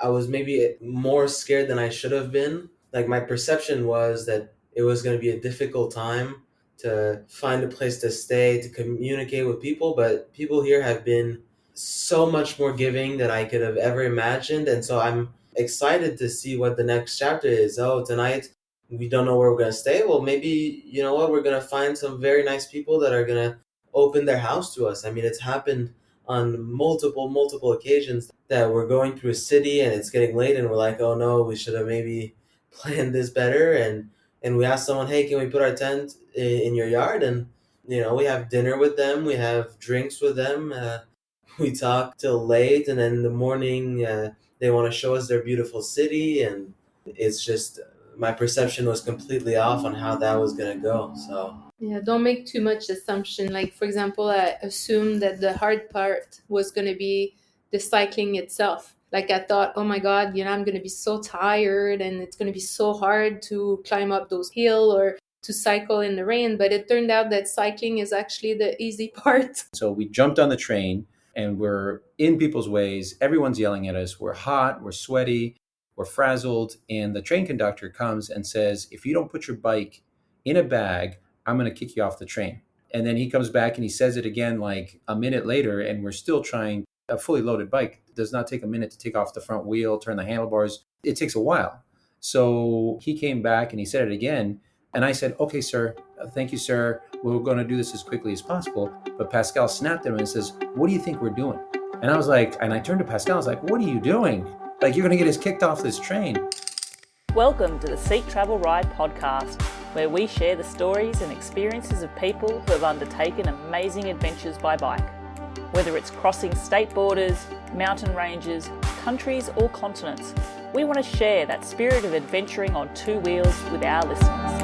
I was maybe more scared than I should have been. Like my perception was that it was going to be a difficult time to find a place to stay, to communicate with people, but people here have been so much more giving than I could have ever imagined. And so I'm excited to see what the next chapter is. Oh, tonight we don't know where we're going to stay. Well, maybe, you know what, we're going to find some very nice people that are going to open their house to us. I mean, it's happened on multiple occasions that we're going through a city and it's getting late and we're like, oh no, we should have maybe planned this better. And we ask someone, hey, can we put our tent in your yard? And we have dinner with them, we have drinks with them, we talk till late, and then in the morning they want to show us their beautiful city. And it's just my perception was completely off on how that was going to go. So Yeah, don't make too much assumption. Like, for example, I assumed that the hard part was going to be the cycling itself. Like, I thought, oh my God, I'm going to be so tired and it's going to be so hard to climb up those hills or to cycle in the rain. But it turned out that cycling is actually the easy part. So we jumped on the train and we're in people's ways. Everyone's yelling at us. We're hot, we're sweaty, we're frazzled. And the train conductor comes and says, if you don't put your bike in a bag, I'm going to kick you off the train. And then he comes back and he says it again like a minute later, and we're still trying. A fully loaded bike does not take a minute to take off the front wheel, turn the handlebars. It takes a while. So he came back and he said it again. And I said, okay, sir, thank you, sir. We're going to do this as quickly as possible. But Pascale snapped at him and says, what do you think we're doing? And I was like, and I turned to Pascale, I was like, what are you doing? Like, you're going to get us kicked off this train. Welcome to the Seek Travel Ride podcast, where we share the stories and experiences of people who have undertaken amazing adventures by bike. Whether it's crossing state borders, mountain ranges, countries or continents, we want to share that spirit of adventuring on two wheels with our listeners.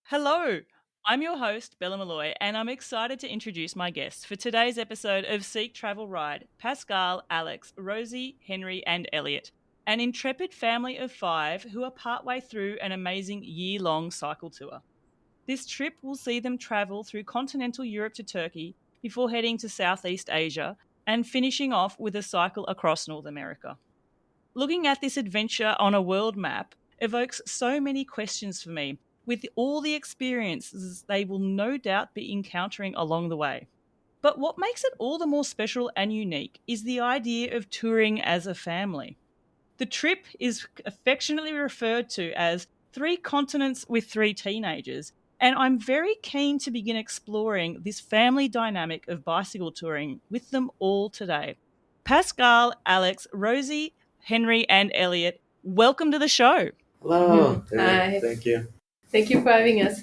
Hello, I'm your host, Bella Malloy, and I'm excited to introduce my guests for today's episode of Seek Travel Ride, Pascale, Alex, Rosie, Henri, and Elliot, an intrepid family of 5 who are partway through an amazing year-long cycle tour. This trip will see them travel through continental Europe to Turkey before heading to Southeast Asia and finishing off with a cycle across North America. Looking at this adventure on a world map evokes so many questions for me, with all the experiences they will no doubt be encountering along the way. But what makes it all the more special and unique is the idea of touring as a family. The trip is affectionately referred to as 3 continents with 3 teenagers, and I'm very keen to begin exploring this family dynamic of bicycle touring with them all today. Pascale, Alex, Rosie, Henri, and Elliot, welcome to the show. hello. Hi. Thank you. Thank you for having us.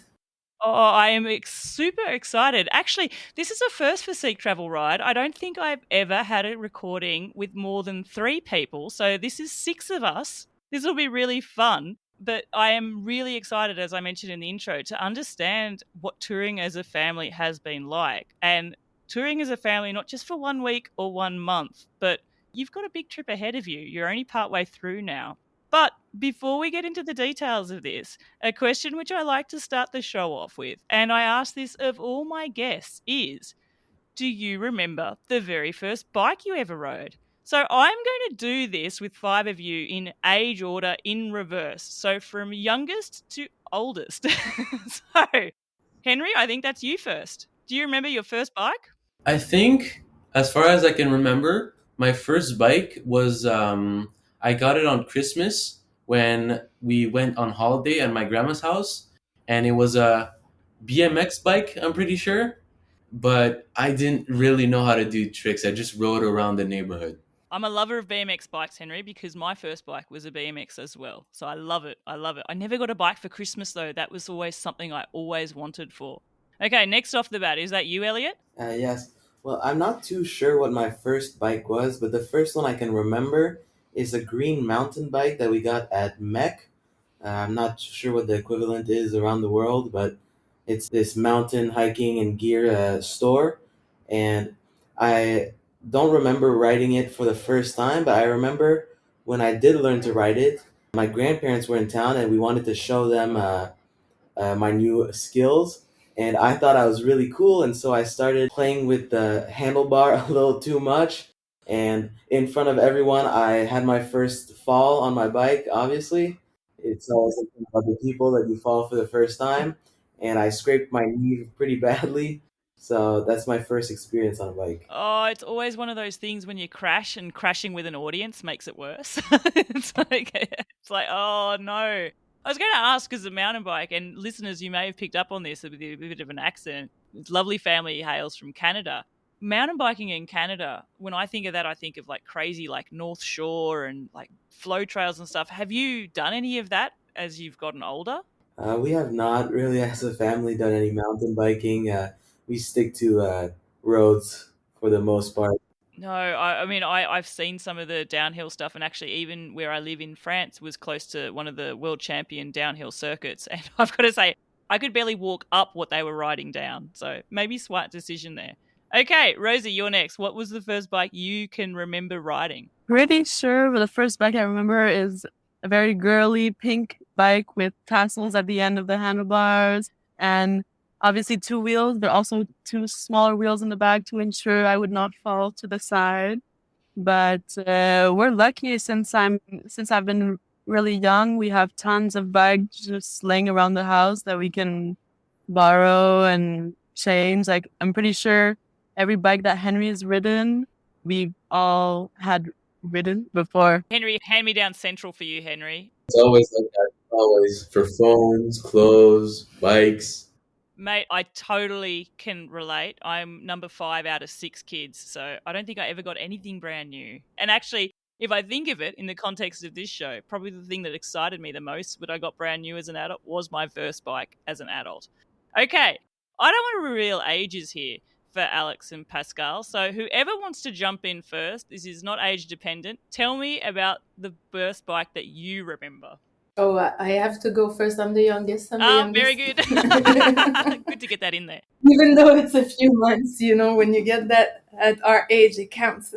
Oh, I am super excited. Actually, this is a first for Seek Travel Ride. I don't think I've ever had a recording with more than 3 people. So this is 6 of us. This will be really fun. But I am really excited, as I mentioned in the intro, to understand what touring as a family has been like. And touring as a family, not just for 1 week or 1 month, but you've got a big trip ahead of you. You're only partway through now. But before we get into the details of this, a question which I like to start the show off with, and I ask this of all my guests, is, do you remember the very first bike you ever rode? So I'm going to do this with 5 of you in age order in reverse. So from youngest to oldest. So, Henri, I think that's you first. Do you remember your first bike? I think, as far as I can remember, my first bike was I got it on Christmas when we went on holiday at my grandma's house, and it was a BMX bike, I'm pretty sure, but I didn't really know how to do tricks. I just rode around the neighborhood. I'm a lover of BMX bikes, Henri, because my first bike was a BMX as well. So I love it. I love it. I never got a bike for Christmas, though. That was always something I always wanted for. Okay, next off the bat, is that you, Elliot? Yes. Well, I'm not too sure what my first bike was, but the first one I can remember is a green mountain bike that we got at MEC. I'm not sure what the equivalent is around the world, but it's this mountain hiking and gear store. And I don't remember riding it for the first time, but I remember when I did learn to ride it, my grandparents were in town and we wanted to show them my new skills. and I thought I was really cool, and so I started playing with the handlebar a little too much. And in front of everyone, I had my first fall on my bike, obviously. It's always in front of other people that you fall for the first time. And I scraped my knee pretty badly. So that's my first experience on a bike. Oh, it's always one of those things when you crash, and crashing with an audience makes it worse. It's like, oh no. I was going to ask, because the mountain bike, and listeners, you may have picked up on this with a bit of an accent. This lovely family hails from Canada. Mountain biking in Canada, when I think of that, I think of like crazy, like North Shore and like flow trails and stuff. Have you done any of that as you've gotten older? We have not really, as a family, done any mountain biking. We stick to roads for the most part. No, I've seen some of the downhill stuff, and actually, even where I live in France was close to one of the world champion downhill circuits. And I've got to say, I could barely walk up what they were riding down. So maybe smart decision there. Okay, Rosie, you're next. What was the first bike you can remember riding? Pretty sure the first bike I remember is a very girly pink bike with tassels at the end of the handlebars, and obviously 2 wheels, but also 2 smaller wheels in the back to ensure I would not fall to the side. But we're lucky since I've been really young. We have tons of bikes just laying around the house that we can borrow and change. Like, I'm pretty sure every bike that Henry has ridden, we've all had ridden before. Henry, hand me down central for you, Henry. It's always like that. Always for phones, clothes, bikes. Mate, I totally can relate. I'm number 5 out of 6 kids, so I don't think I ever got anything brand new. And actually, if I think of it in the context of this show, probably the thing that excited me the most when I got brand new as an adult was my first bike as an adult. Okay, I don't want to reveal ages here for Alex and Pascale, so whoever wants to jump in first, this is not age dependent. Tell me about the first bike that you remember. Oh, I have to go first. I'm the youngest. Very good. Good to get that in there. Even though it's a few months, when you get that at our age, it counts.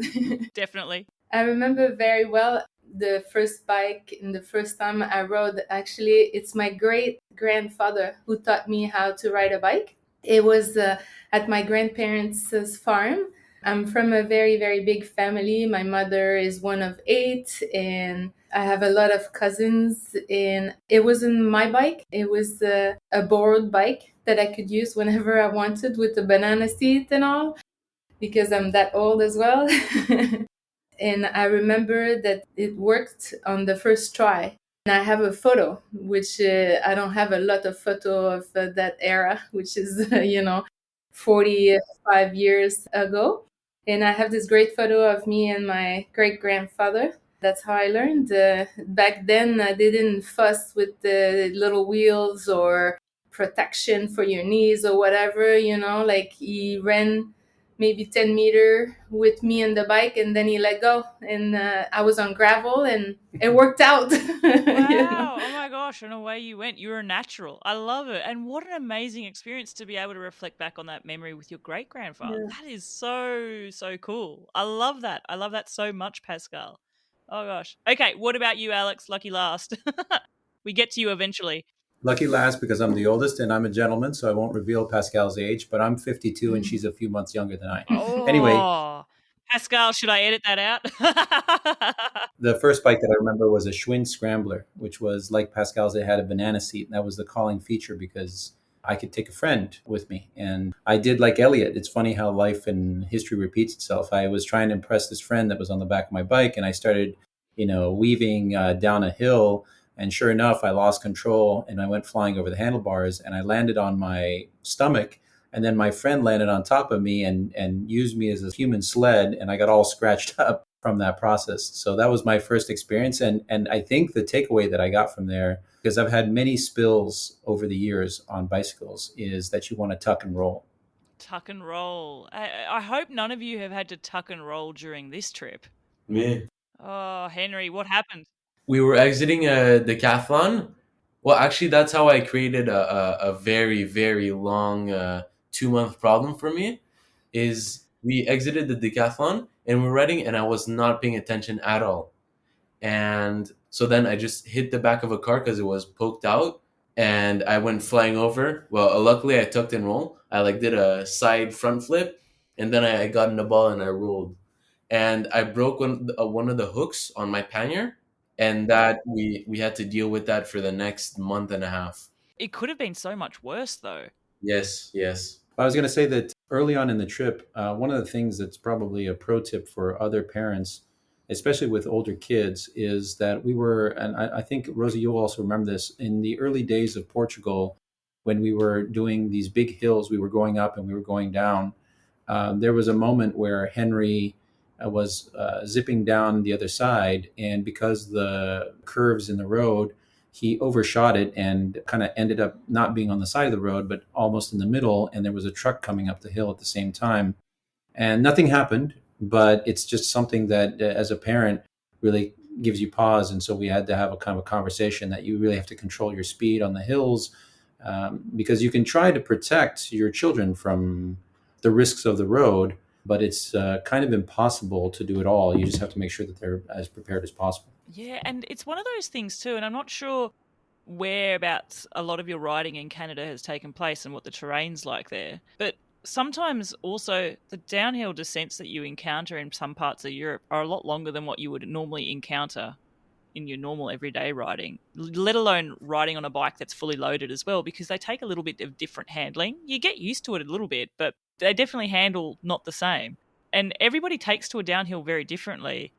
Definitely. I remember very well the first bike and the first time I rode. Actually, it's my great grandfather who taught me how to ride a bike. It was at my grandparents' farm. I'm from a very, very big family. My mother is one of 8, and I have a lot of cousins. And it wasn't my bike. It was a borrowed bike that I could use whenever I wanted, with the banana seat and all, because I'm that old as well. And I remember that it worked on the first try. And I have a photo, which I don't have a lot of photo of that era, which is, 45 years ago. And I have this great photo of me and my great-grandfather. That's how I learned. Back then, they didn't fuss with the little wheels or protection for your knees or whatever, like he ran maybe 10 meter with me on the bike, and then he let go, and I was on gravel, and it worked out. Wow. Oh my gosh. And away you went. You're a natural. I love it. And what an amazing experience to be able to reflect back on that memory with your great grandfather. Yeah. That is so, so cool. I love that. I love that so much, Pascale. Oh gosh. Okay. What about you, Alex? Lucky last. We get to you eventually. Lucky last because I'm the oldest and I'm a gentleman, so I won't reveal Pascale's age, but I'm 52 and she's a few months younger than I. Anyway, Pascale, should I edit that out? the first bike that I remember was a Schwinn Scrambler, which was like Pascale's. It had a banana seat, and that was the calling feature because I could take a friend with me. And I did like Elliot. It's funny how life and history repeats itself. I was trying to impress this friend that was on the back of my bike, and I started, weaving down a hill. And sure enough, I lost control and I went flying over the handlebars and I landed on my stomach. And then my friend landed on top of me and used me as a human sled. And I got all scratched up from that process. So that was my first experience. And I think the takeaway that I got from there, because I've had many spills over the years on bicycles, is that you want to tuck and roll. Tuck and roll. I hope none of you have had to tuck and roll during this trip. Me. Oh, Henry, what happened? We were exiting a decathlon. Well, actually, that's how I created a very, very long 2-month problem for me. Is we exited the decathlon and we're riding, and I was not paying attention at all. And so then I just hit the back of a car because it was poked out, and I went flying over. Well, luckily I tucked and roll. I like did a side front flip, and then I got in the ball and I rolled, and I broke one of the hooks on my pannier, and that we had to deal with that for the next month and a half. It could have been so much worse, though. Yes, yes. I was going to say that early on in the trip, one of the things that's probably a pro tip for other parents, especially with older kids, is that we were, and I think, Rosie, you'll also remember this, in the early days of Portugal, when we were doing these big hills, we were going up and we were going down. There was a moment where Henry was zipping down the other side, and because the curves in the road, he overshot it and kind of ended up not being on the side of the road, but almost in the middle. And there was a truck coming up the hill at the same time. And nothing happened, but it's just something that, as a parent, really gives you pause. And so we had to have a kind of a conversation that you really have to control your speed on the hills, because you can try to protect your children from the risks of the road, but it's kind of impossible to do it all. You just have to make sure that they're as prepared as possible. Yeah, and it's one of those things too, and I'm not sure whereabouts a lot of your riding in Canada has taken place and what the terrain's like there. But sometimes also the downhill descents that you encounter in some parts of Europe are a lot longer than what you would normally encounter in your normal everyday riding, let alone riding on a bike that's fully loaded as well, because they take a little bit of different handling. You get used to it a little bit, but they definitely handle not the same. And everybody takes to a downhill very differently.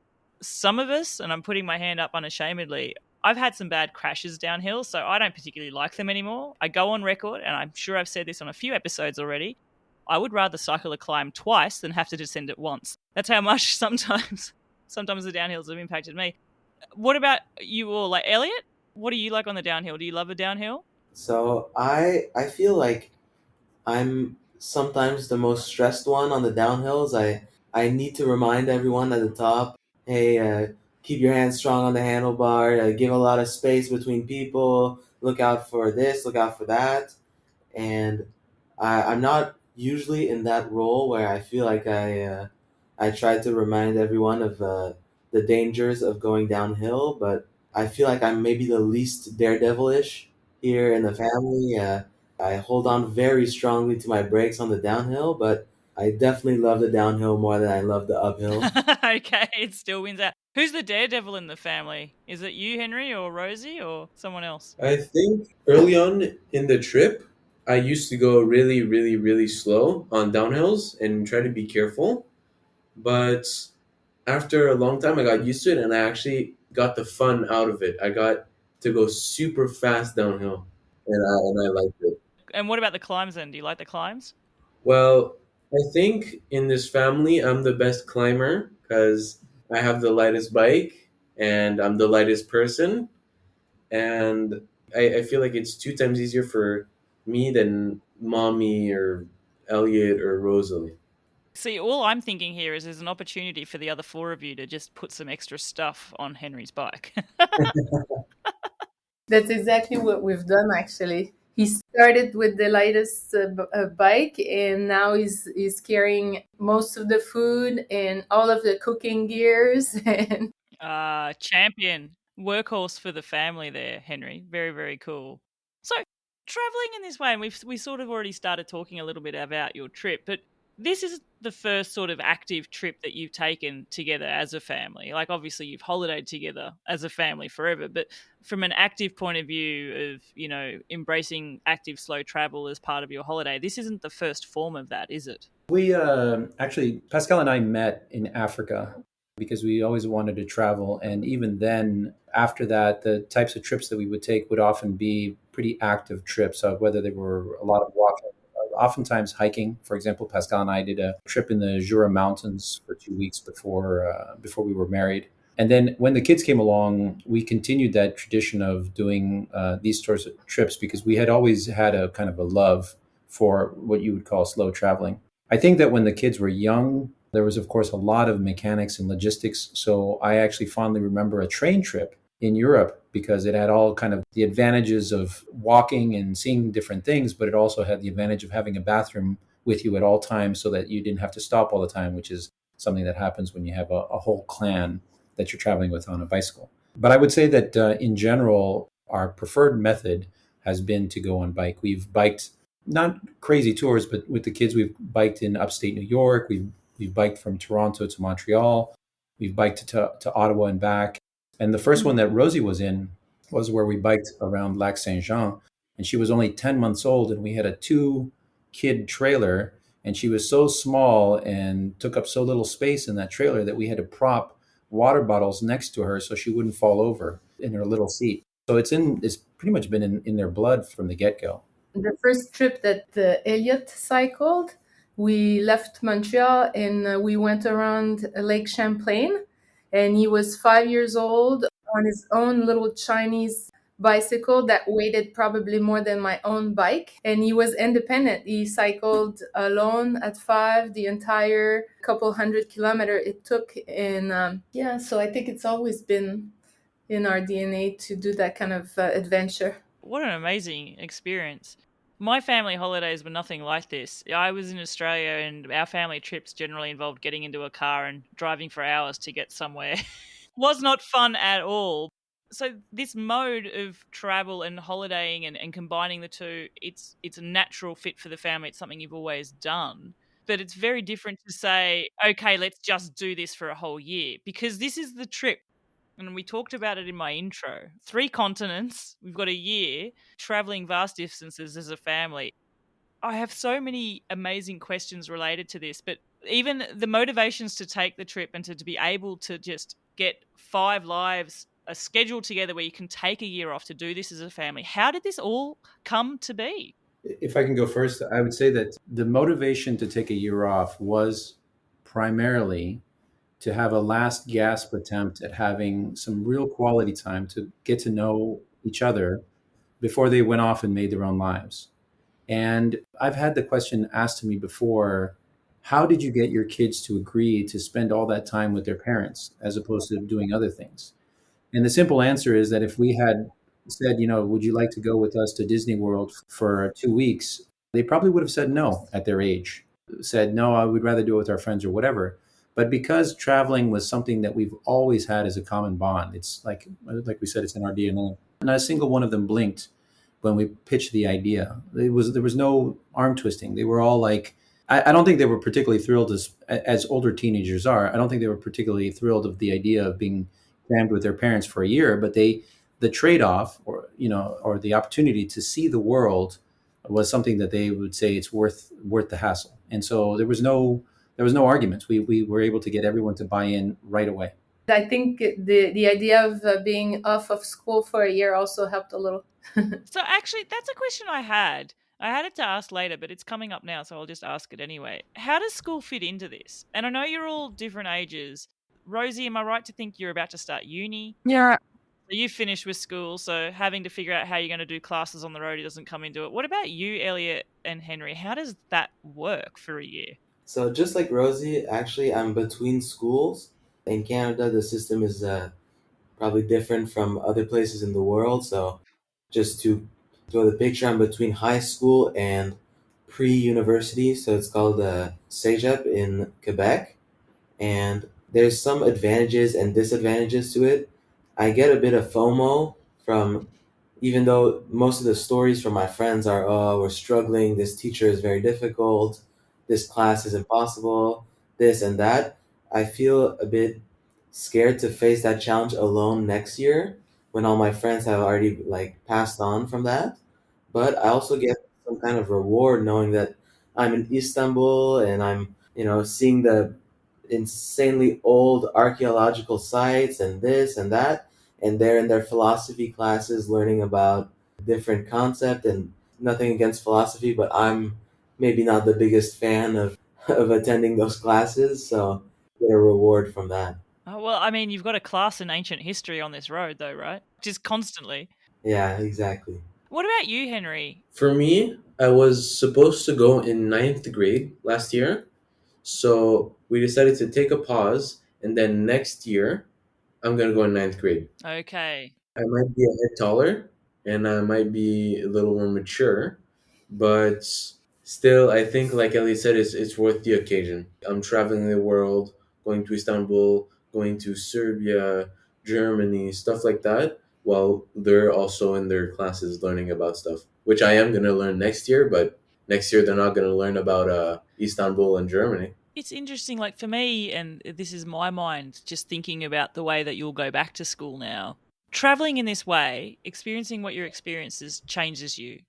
Some of us, and I'm putting my hand up unashamedly, I've had some bad crashes downhill, so I don't particularly like them anymore. I go on record, and I'm sure I've said this on a few episodes already, I would rather cycle a climb twice than have to descend it once. That's how much sometimes the downhills have impacted me. What about you all? Like, Elliot, what do you like on the downhill? Do you love a downhill? So I feel like I'm sometimes the most stressed one on the downhills. I need to remind everyone at the top, hey, keep your hands strong on the handlebar, give a lot of space between people, look out for this, look out for that. And I'm not usually in that role where I feel like I try to remind everyone of the dangers of going downhill, but I feel like I'm maybe the least daredevilish here in the family. I hold on very strongly to my brakes on the downhill, but I definitely love the downhill more than I love the uphill. Okay, it still wins out. Who's the daredevil in the family? Is it you, Henry, or Rosie, or someone else? I think early on in the trip, I used to go really, really, really slow on downhills and try to be careful. But after a long time, I got used to it and I actually got the fun out of it. I got to go super fast downhill, and I liked it. And what about the climbs then? Do you like the climbs? Well, I think in this family, I'm the best climber because I have the lightest bike and I'm the lightest person. And I feel like it's two times easier for me than mommy or Elliot or Rosalie. See, all I'm thinking here is there's an opportunity for the other four of you to just put some extra stuff on Henry's bike. That's exactly what we've done, actually. He started with the lightest bike, and now he's carrying most of the food and all of the cooking gears. And Champion. Workhorse for the family there, Henry. Very, very cool. So, traveling in this way, and we sort of already started talking a little bit about your trip, but this is the first sort of active trip that you've taken together as a family. Like, obviously, you've holidayed together as a family forever, but from an active point of view of, embracing active slow travel as part of your holiday, this isn't the first form of that, is it? We actually, Pascale and I met in Africa because we always wanted to travel. And even then, after that, the types of trips that we would take would often be pretty active trips, whether they were a lot of walking, oftentimes hiking. For example, Pascale and I did a trip in the Jura Mountains for 2 weeks before we were married. And then when the kids came along, we continued that tradition of doing these sorts of trips because we had always had a kind of a love for what you would call slow traveling. I think that when the kids were young, there was, of course, a lot of mechanics and logistics. So I actually fondly remember a train trip in Europe because it had all kind of the advantages of walking and seeing different things, but it also had the advantage of having a bathroom with you at all times so that you didn't have to stop all the time, which is something that happens when you have a whole clan that you're traveling with on a bicycle. But I would say that in general, our preferred method has been to go on bike. We've biked not crazy tours, but with the kids, we've biked in upstate New York. We've biked from Toronto to Montreal. We've biked to Ottawa and back. And the first one that Rosie was in was where we biked around Lac Saint Jean, and she was only 10 months old, and we had a two kid trailer, and she was so small and took up so little space in that trailer that we had to prop water bottles next to her so she wouldn't fall over in her little seat. So it's pretty much been in their blood from the get-go. The first trip that Elliot cycled, we left Montreal and we went around Lake Champlain, and he was 5 years old on his own little Chinese bicycle that weighted probably more than my own bike, and he was independent. He cycled alone at 5 the entire couple 100 kilometer it took, and yeah, so I think it's always been in our DNA to do that kind of adventure. What an amazing experience. My family holidays were nothing like this. I was in Australia, and our family trips generally involved getting into a car and driving for hours to get somewhere. Was not fun at all. So this mode of travel and holidaying and combining the two, it's a natural fit for the family. It's something you've always done. But it's very different to say, okay, let's just do this for a whole year, because this is the trip. And we talked about it in my intro. 3 continents, we've got a year, traveling vast distances as a family. I have so many amazing questions related to this, but even the motivations to take the trip and to be able to just get 5 lives a schedule together where you can take a year off to do this as a family. How did this all come to be? If I can go first, I would say that the motivation to take a year off was primarily to have a last gasp attempt at having some real quality time to get to know each other before they went off and made their own lives. And I've had the question asked to me before, how did you get your kids to agree to spend all that time with their parents as opposed to doing other things? And the simple answer is that if we had said, would you like to go with us to Disney World for 2 weeks? They probably would have said no at their age, said, no, I would rather do it with our friends or whatever. But because traveling was something that we've always had as a common bond, it's like we said, it's in our DNA. Not a single one of them blinked when we pitched the idea. There was no arm twisting. They were all like, I don't think they were particularly thrilled as older teenagers are. I don't think they were particularly thrilled of the idea of being crammed with their parents for a year, but the trade-off or the opportunity to see the world was something that they would say it's worth the hassle. And so there was no arguments. We were able to get everyone to buy in right away. I think the idea of being off of school for a year also helped a little. So actually, that's a question I had. I had it to ask later, but it's coming up now, so I'll just ask it anyway. How does school fit into this? And I know you're all different ages. Rosie, am I right to think you're about to start uni? Yeah. So you finished with school, so having to figure out how you're going to do classes on the road doesn't come into it. What about you, Elliot and Henry? How does that work for a year? So just like Rosie, actually, I'm between schools. In Canada, the system is probably different from other places in the world. So just to throw the picture, I'm between high school and pre-university. So it's called Cégep in Quebec. And there's some advantages and disadvantages to it. I get a bit of FOMO from, even though most of the stories from my friends are, oh, we're struggling, this teacher is very difficult, this class is impossible, this and that. I feel a bit scared to face that challenge alone next year when all my friends have already passed on from that. But I also get some kind of reward knowing that I'm in Istanbul and I'm, seeing the insanely old archaeological sites and this and that, and they're in their philosophy classes learning about different concept. And nothing against philosophy, but I'm maybe not the biggest fan of of attending those classes, so get a reward from that. Oh, well, I mean, you've got a class in ancient history on this road, though, right? Just constantly. Yeah, exactly. What about you, Henry? For me, I was supposed to go in ninth grade last year, so we decided to take a pause, and then next year, I'm gonna go in ninth grade. Okay. I might be a bit taller, and I might be a little more mature, but still, I think, like Ellie said, it's worth the occasion. I'm traveling the world, going to Istanbul, going to Serbia, Germany, stuff like that. while they're also in their classes learning about stuff, which I am going to learn next year, but next year they're not going to learn about Istanbul and Germany. It's interesting, like for me, and this is my mind just thinking about the way that you'll go back to school now. Traveling in this way, experiencing what your experiences changes you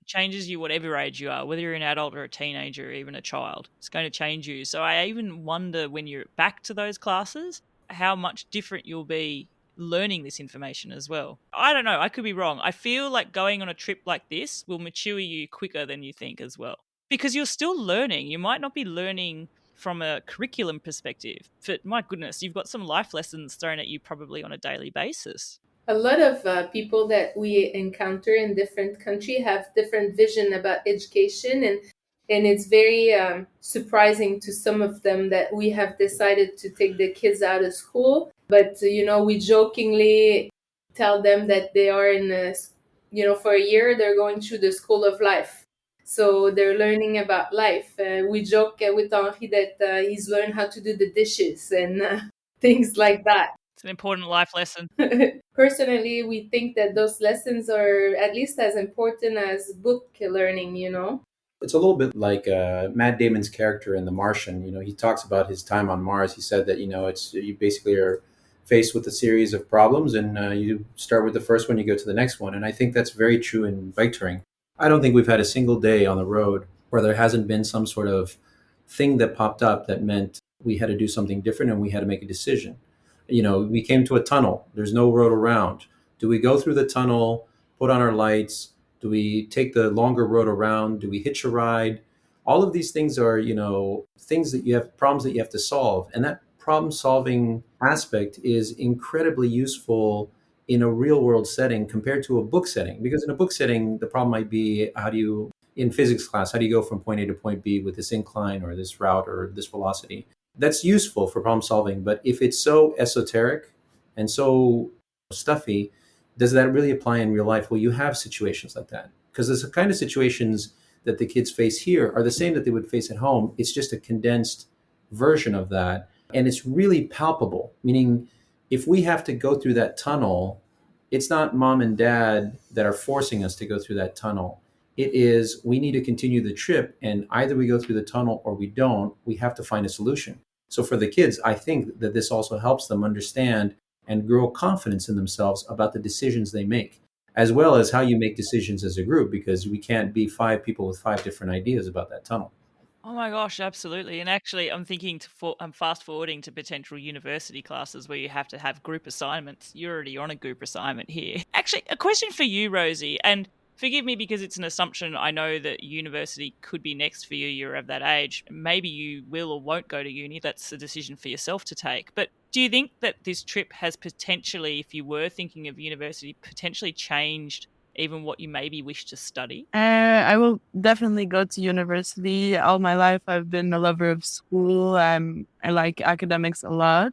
whatever age you are, whether you're an adult or a teenager or even a child. It's going to change you. So I even wonder when you're back to those classes, how much different you'll be learning this information as well. I don't know. I could be wrong. I feel like going on a trip like this will mature you quicker than you think as well. Because you're still learning. You might not be learning from a curriculum perspective, but my goodness, you've got some life lessons thrown at you probably on a daily basis. A lot of people that we encounter in different countries have different vision about education, and it's very surprising to some of them that we have decided to take the kids out of school, but we jokingly tell them that they are in for a year they're going through the school of life, so they're learning about life. We joke with Henri that he's learned how to do the dishes and things like that. It's an important life lesson. Personally, we think that those lessons are at least as important as book learning, It's a little bit like Matt Damon's character in The Martian. He talks about his time on Mars. He said that it's you basically are faced with a series of problems, and you start with the first one, you go to the next one. And I think that's very true in bike touring. I don't think we've had a single day on the road where there hasn't been some sort of thing that popped up that meant we had to do something different and we had to make a decision. We came to a tunnel. There's no road around. Do we go through the tunnel, put on our lights? Do we take the longer road around? Do we hitch a ride? All of these things are, things that you have, problems that you have to solve. And that problem solving aspect is incredibly useful in a real world setting compared to a book setting. Because in a book setting, the problem might be in physics class, how do you go from point A to point B with this incline or this route or this velocity? That's useful for problem solving. But if it's so esoteric and so stuffy, does that really apply in real life? Well, you have situations like that, because the kind of situations that the kids face here are the same that they would face at home. It's just a condensed version of that. And it's really palpable, meaning if we have to go through that tunnel, it's not mom and dad that are forcing us to go through that tunnel. It is, we need to continue the trip, and either we go through the tunnel or we don't. We have to find a solution. So for the kids, I think that this also helps them understand and grow confidence in themselves about the decisions they make, as well as how you make decisions as a group, because we can't be 5 people with 5 different ideas about that tunnel. Oh my gosh, absolutely. And actually, I'm thinking I'm fast forwarding to potential university classes where you have to have group assignments. You're already on a group assignment here. Actually, a question for you, Rosie, and forgive me because it's an assumption. I know that university could be next for you. You're of that age. Maybe you will or won't go to uni. That's a decision for yourself to take. But do you think that this trip has potentially, if you were thinking of university, potentially changed even what you maybe wish to study? I will definitely go to university. All my life, I've been a lover of school. I like academics a lot.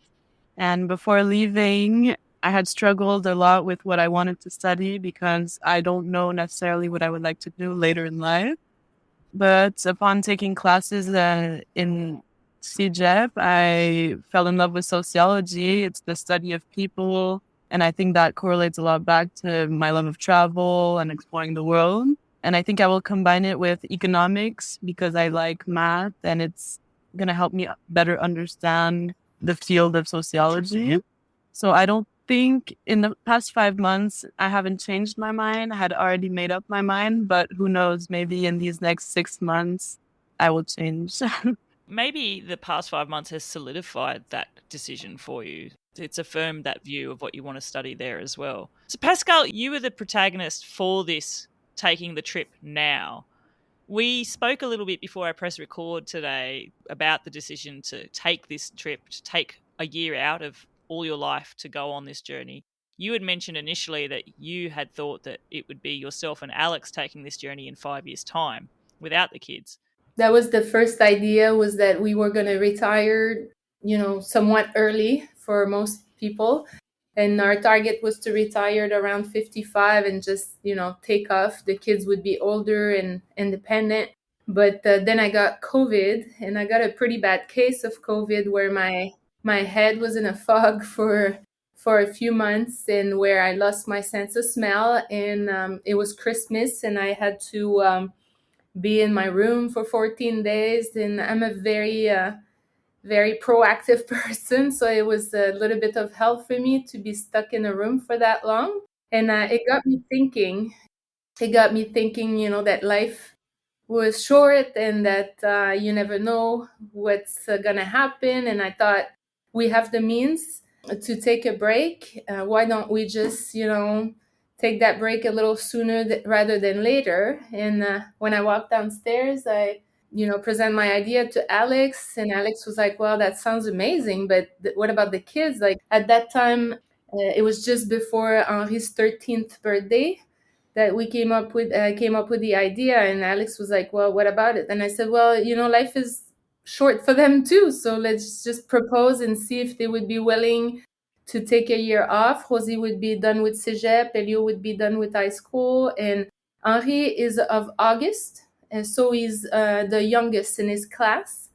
And before leaving, I had struggled a lot with what I wanted to study because I don't know necessarily what I would like to do later in life. But upon taking classes in CEGEP, I fell in love with sociology. It's the study of people. And I think that correlates a lot back to my love of travel and exploring the world. And I think I will combine it with economics because I like math, and it's going to help me better understand the field of sociology. So I don't think in the past 5 months, I haven't changed my mind. I had already made up my mind, but who knows, maybe in these next 6 months, I will change. Maybe the past 5 months has solidified that decision for you. It's affirmed that view of what you want to study there as well. So Pascale, you were the protagonist for this taking the trip now. We spoke a little bit before I press record today about the decision to take this trip, to take a year out of all your life to go on this journey. You had mentioned initially that you had thought that it would be yourself and Alex taking this journey in 5 years' time without the kids. That was the first idea, was that we were going to retire, somewhat early for most people. And our target was to retire at around 55 and just, take off. The kids would be older and independent. But then I got COVID, and I got a pretty bad case of COVID where my head was in a fog for for a few months, and where I lost my sense of smell. And it was Christmas, and I had to be in my room for 14 days. And I'm a very proactive person, so it was a little bit of help for me to be stuck in a room for that long. And it got me thinking. That life was short, and that you never know what's gonna happen. And I thought, we have the means to take a break. Why don't we just, take that break a little sooner rather than later? And when I walked downstairs, I, present my idea to Alex, and Alex was like, "Well, that sounds amazing, but what about the kids?" Like at that time, it was just before Henri's 13th birthday that we came up with the idea. And Alex was like, "Well, what about it?" And I said, "Well, life is short for them too, so let's just propose and see if they would be willing to take a year off. Rosie would be done with cégep, Elio would be done with high school, and Henri is of August, and so he's the youngest in his class.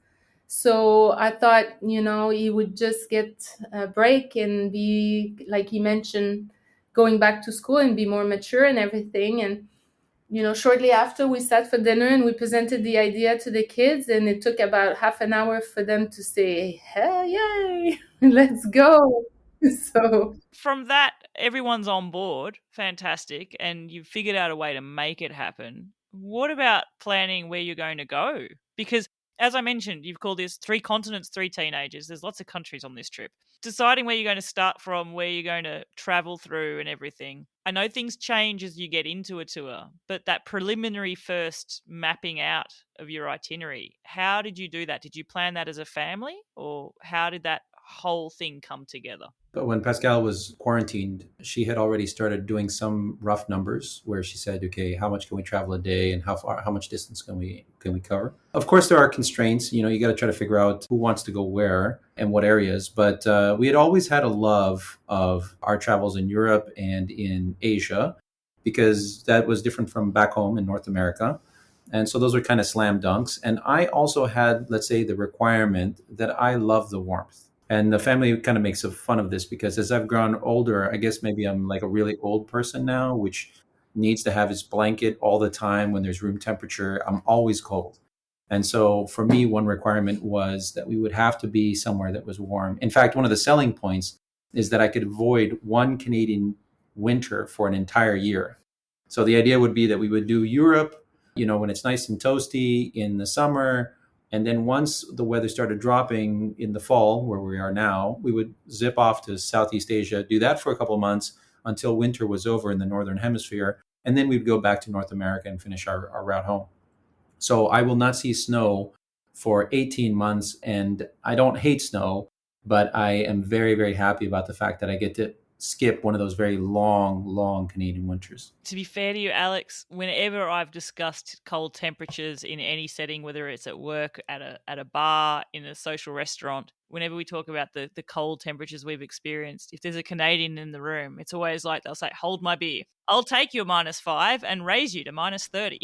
So I thought, he would just get a break and be, like he mentioned, going back to school and be more mature and everything." And, shortly after, we sat for dinner and we presented the idea to the kids, and it took about half an hour for them to say, "Hell yay, let's go." So From that, everyone's on board. Fantastic. And you've figured out a way to make it happen. What about planning where you're going to go? Because, as I mentioned, you've called this 3 continents, 3 teenagers. There's lots of countries on this trip. Deciding where you're going to start from, where you're going to travel through, and everything. I know things change as you get into a tour, but that preliminary first mapping out of your itinerary, how did you do that? Did you plan that as a family, or how did that whole thing come together? But when Pascale was quarantined, she had already started doing some rough numbers where she said, okay, how much can we travel a day and how much distance can we cover? Of course, there are constraints. You got to try to figure out who wants to go where and what areas. But we had always had a love of our travels in Europe and in Asia, because that was different from back home in North America. And so those were kind of slam dunks. And I also had, let's say, the requirement that I love the warmth. And the family kind of makes fun of this, because as I've grown older, I guess maybe I'm like a really old person now, which needs to have his blanket all the time when there's room temperature. I'm always cold. And so for me, one requirement was that we would have to be somewhere that was warm. In fact, one of the selling points is that I could avoid one Canadian winter for an entire year. So the idea would be that we would do Europe, when it's nice and toasty in the summer. And then once the weather started dropping in the fall, where we are now, we would zip off to Southeast Asia, do that for a couple of months until winter was over in the Northern Hemisphere. And then we'd go back to North America and finish our route home. So I will not see snow for 18 months. And I don't hate snow, but I am very, very happy about the fact that I get to skip one of those very long Canadian winters. To be fair to you, Alex, whenever I've discussed cold temperatures in any setting, whether it's at work, at a bar, in a social restaurant, whenever we talk about the cold temperatures we've experienced, if there's a Canadian in the room, it's always like they'll say, "Hold my beer. I'll take you a -5 and raise you to -30.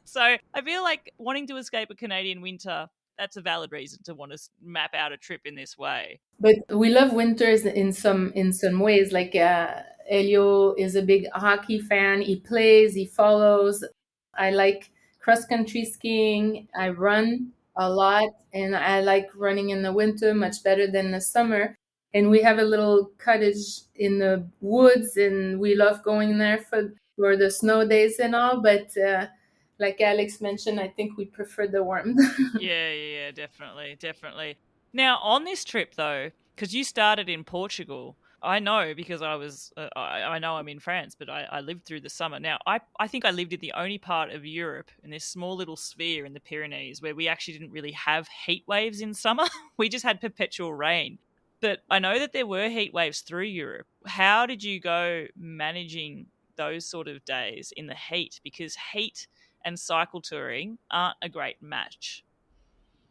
So I feel like wanting to escape a Canadian winter, that's a valid reason to want to map out a trip in this way. but we love winters in some ways. Like Elio is a big hockey fan. He plays, he follows. I like cross country skiing. I run a lot, and I like running in the winter much better than the summer. And we have a little cottage in the woods, and we love going there for the snow days and all. But like Alex mentioned, I think we prefer the warmth. Yeah, definitely. Now, on this trip, though, because you started in Portugal, I know because I know I'm in France, but I lived through the summer. Now, I think I lived in the only part of Europe in this small little sphere in the Pyrenees where we actually didn't really have heat waves in summer. We just had perpetual rain. But I know that there were heat waves through Europe. How did you go managing those sort of days in the heat? Because heat and cycle touring aren't a great match.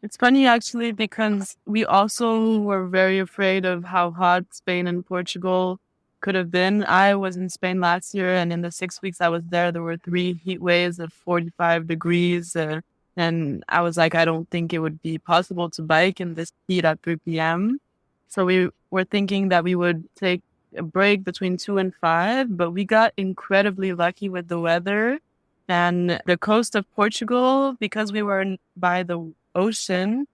It's funny actually, because we also were very afraid of how hot Spain and Portugal could have been. I was in Spain last year, and in the 6 weeks I was there were 3 heat waves of 45 degrees. And I was like, I don't think it would be possible to bike in this heat at 3 p.m. So we were thinking that we would take a break between 2 and 5, but we got incredibly lucky with the weather. And the coast of Portugal, because we were by the ocean,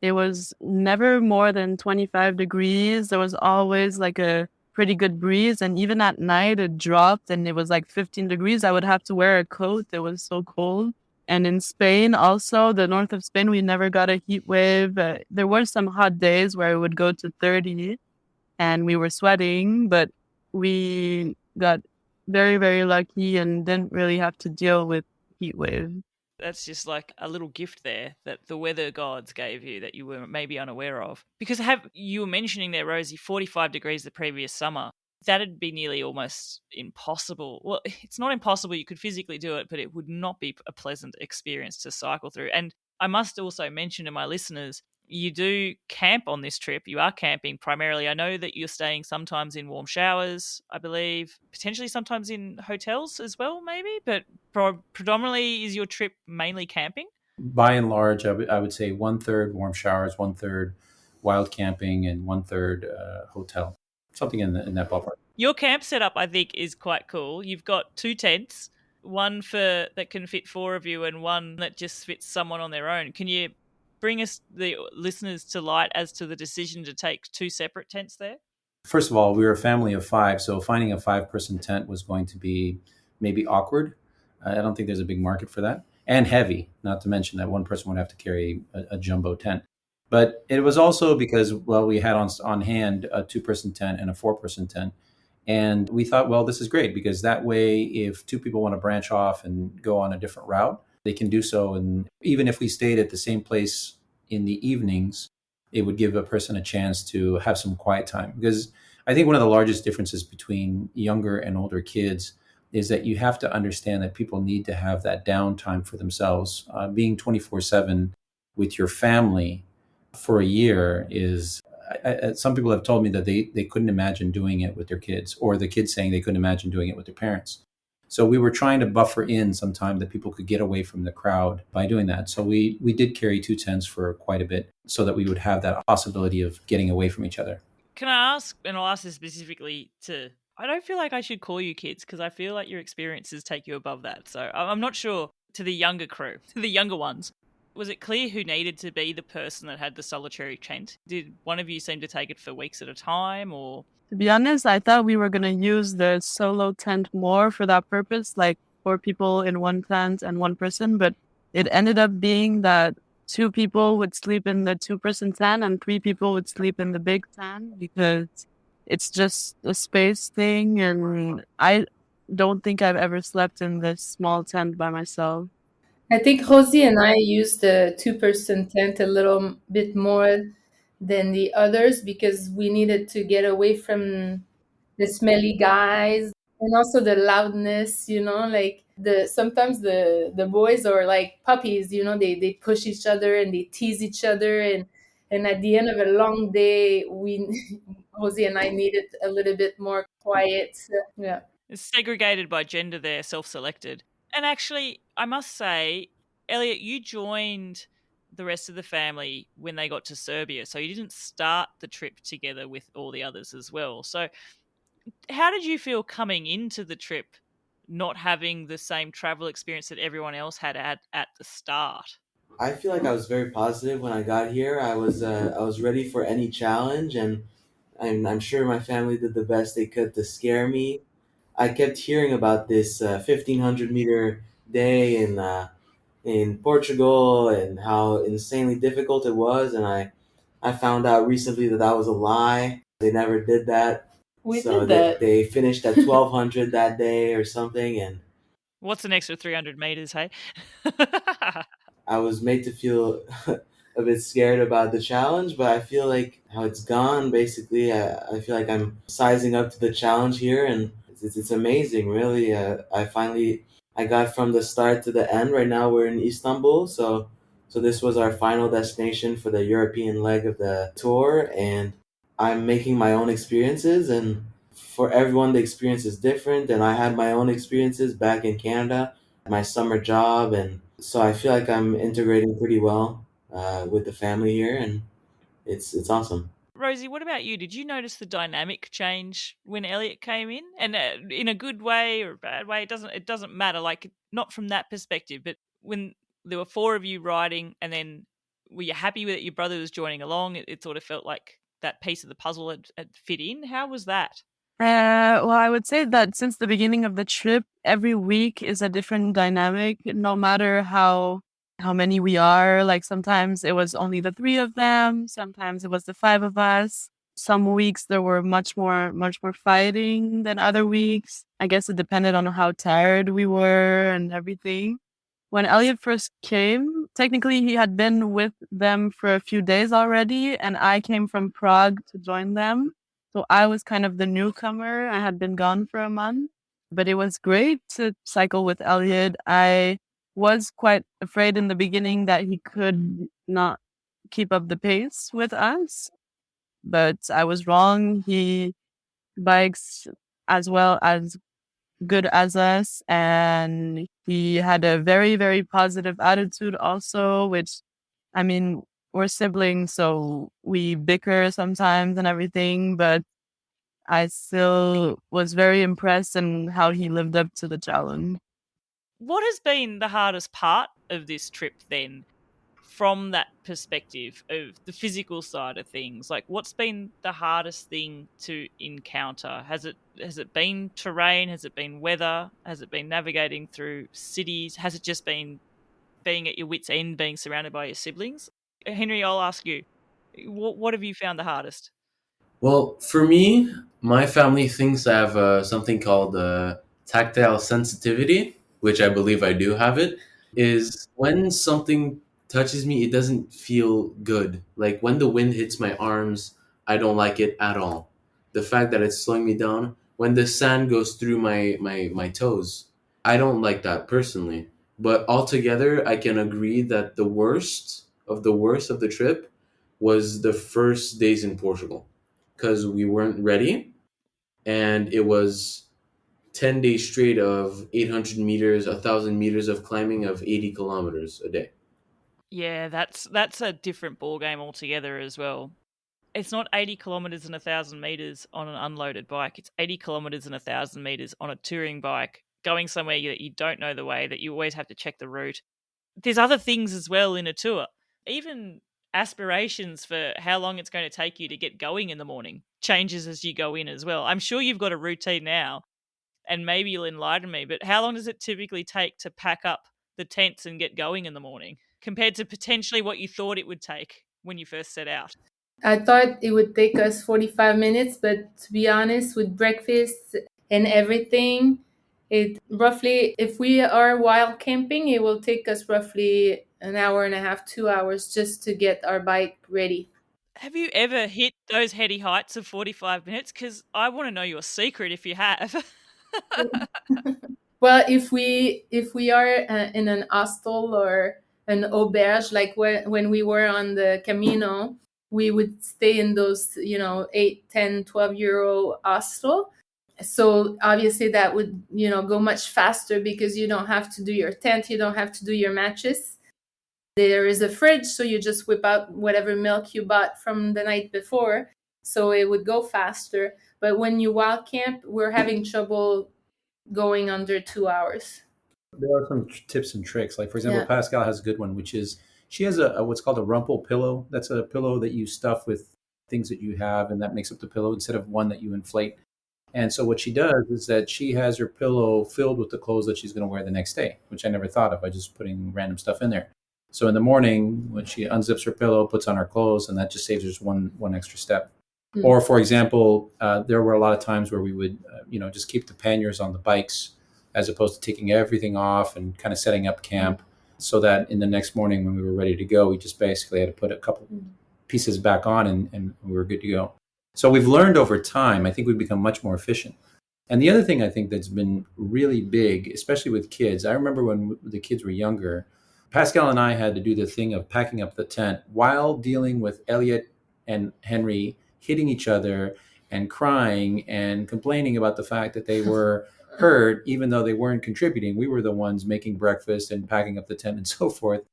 it was never more than 25 degrees. There was always like a pretty good breeze. And even at night, it dropped and it was like 15 degrees. I would have to wear a coat. It was so cold. And in Spain, also, the north of Spain, we never got a heat wave. There were some hot days where it would go to 30 and we were sweating, but we got very, very lucky and didn't really have to deal with heat wave. That's just like a little gift there that the weather gods gave you that you were maybe unaware of. Because you were mentioning there, Rosie, 45 degrees the previous summer. That'd be nearly almost impossible. Well, it's not impossible. You could physically do it, but it would not be a pleasant experience to cycle through. And I must also mention to my listeners, you do camp on this trip. You are camping primarily. I know that you're staying sometimes in warm showers, I believe, potentially sometimes in hotels as well, maybe, but predominantly is your trip mainly camping? By and large, I would say 1/3 warm showers, 1/3 wild camping, and 1/3 hotel. Something in that ballpark. Your camp setup, I think, is quite cool. You've got 2 tents, one that can fit 4 of you and one that just fits someone on their own. Can you bring us, the listeners, to light as to the decision to take 2 separate tents there? First of all, we were a family of 5, so finding a 5-person tent was going to be maybe awkward. I don't think there's a big market for that. And heavy, not to mention that one person would have to carry a jumbo tent. But it was also because, well, we had on hand a 2-person tent and a 4-person tent. And we thought, well, this is great because that way, if 2 people want to branch off and go on a different route, they can do so. And even if we stayed at the same place in the evenings, it would give a person a chance to have some quiet time. Because I think one of the largest differences between younger and older kids is that you have to understand that people need to have that downtime for themselves. Being 24/7 with your family for a year is, some people have told me that they couldn't imagine doing it with their kids, or the kids saying they couldn't imagine doing it with their parents. So we were trying to buffer in some time that people could get away from the crowd by doing that. So we did carry 2 tents for quite a bit so that we would have that possibility of getting away from each other. Can I ask, and I'll ask this specifically to, I don't feel like I should call you kids because I feel like your experiences take you above that. So I'm not sure, to the younger crew, to the younger ones, was it clear who needed to be the person that had the solitary tent? Did one of you seem to take it for weeks at a time, or? To be honest, I thought we were going to use the solo tent more for that purpose, like 4 people in one tent and 1 person, but it ended up being that 2 people would sleep in the 2-person tent and 3 people would sleep in the big tent because it's just a space thing. And I don't think I've ever slept in this small tent by myself. I think Rosie and I used the 2-person tent a little bit more than the others because we needed to get away from the smelly guys and also the loudness, like sometimes the boys are like puppies, they push each other and they tease each other, and at the end of a long day Rosie and I needed a little bit more quiet. So, yeah. It's segregated by gender there, self-selected. And actually, I must say, Elliot, you joined the rest of the family when they got to Serbia, so you didn't start the trip together with all the others as well. So how did you feel coming into the trip not having the same travel experience that everyone else had at the start? I feel like I was very positive when I got here. I was ready for any challenge, and I'm sure my family did the best they could to scare me. I kept hearing about this 1,500-meter day in Portugal and how insanely difficult it was, and I found out recently that was a lie. They never did that. We So did that. they finished at 1,200 that day or something, and What's an extra 300 meters, hey? I was made to feel a bit scared about the challenge, but I feel like how it's gone, basically, I feel like I'm sizing up to the challenge here, and it's amazing, really. I got from the start to the end. Right now we're in Istanbul, so this was our final destination for the European leg of the tour, and I'm making my own experiences, and for everyone the experience is different, and I had my own experiences back in Canada, my summer job, and so I feel like I'm integrating pretty well with the family here, and it's awesome. Rosie, what about you? Did you notice the dynamic change when Elliot came in, and in a good way or a bad way? It doesn't matter. Like, not from that perspective, but when there were four of you riding, and then were you happy that your brother was joining along? It sort of felt like that piece of the puzzle had fit in. How was that? Well, I would say that since the beginning of the trip, every week is a different dynamic, no matter how many we are. Like sometimes it was only the three of them, sometimes it was the five of us. Some weeks there were much more fighting than other weeks. I guess it depended on how tired we were and everything. When Elliot first came, technically he had been with them for a few days already, and I came from Prague to join them. So I was kind of the newcomer. I had been gone for a month, but it was great to cycle with Elliot. I was quite afraid in the beginning that he could not keep up the pace with us, but I was wrong. He bikes as well as good as us, and he had a very, very positive attitude also, which, I mean, we're siblings, so we bicker sometimes and everything, but I still was very impressed in how he lived up to the challenge. What has been the hardest part of this trip then, from that perspective of the physical side of things? Like, what's been the hardest thing to encounter? Has it been terrain? Has it been weather? Has it been navigating through cities? Has it just been being at your wit's end, being surrounded by your siblings? Henry, I'll ask you. What have you found the hardest? Well, for me, my family thinks I have something called tactile sensitivity, which I believe I do have it. Is when something touches me, it doesn't feel good. Like when the wind hits my arms, I don't like it at all. The fact that it's slowing me down, when the sand goes through my toes, I don't like that personally. But altogether, I can agree that the worst of the trip was the first days in Portugal because we weren't ready, and it was 10 days straight of 800 meters, 1,000 meters of climbing of 80 kilometers a day. Yeah, that's a different ball game altogether as well. It's not 80 kilometers and 1,000 meters on an unloaded bike. It's 80 kilometers and 1,000 meters on a touring bike, going somewhere that you don't know the way, that you always have to check the route. There's other things as well in a tour. Even aspirations for how long it's going to take you to get going in the morning changes as you go in as well. I'm sure you've got a routine now, and maybe you'll enlighten me, but how long does it typically take to pack up the tents and get going in the morning compared to potentially what you thought it would take when you first set out? I thought it would take us 45 minutes, but to be honest, with breakfast and everything, it roughly, if we are wild camping, it will take us roughly an hour and a half, 2 hours just to get our bike ready. Have you ever hit those heady heights of 45 minutes? Because I want to know your secret if you have. Well, if we are in an hostel or an auberge, like when we were on the Camino, we would stay in those 8, 10, 12 euro hostel. So obviously that would go much faster because you don't have to do your tent, you don't have to do your matches. There is a fridge, so you just whip out whatever milk you bought from the night before, so it would go faster. But when you wild camp, we're having trouble going under 2 hours. There are some tips and tricks. Like, for example, Yeah. Pascale has a good one, which is she has a what's called a rumple pillow. That's a pillow that you stuff with things that you have, and that makes up the pillow instead of one that you inflate. And so what she does is that she has her pillow filled with the clothes that she's going to wear the next day, which I never thought of by just putting random stuff in there. So in the morning, when she unzips her pillow, puts on her clothes, and that just saves her one extra step. Mm. Or, for example, there were a lot of times where we would, just keep the panniers on the bikes as opposed to taking everything off and kind of setting up camp, so that in the next morning when we were ready to go, we just basically had to put a couple pieces back on and we were good to go. So we've learned over time. I think we've become much more efficient. And the other thing I think that's been really big, especially with kids, I remember when the kids were younger, Pascale and I had to do the thing of packing up the tent while dealing with Elliot and Henri hitting each other and crying and complaining about the fact that they were hurt, even though they weren't contributing. We were the ones making breakfast and packing up the tent and so forth.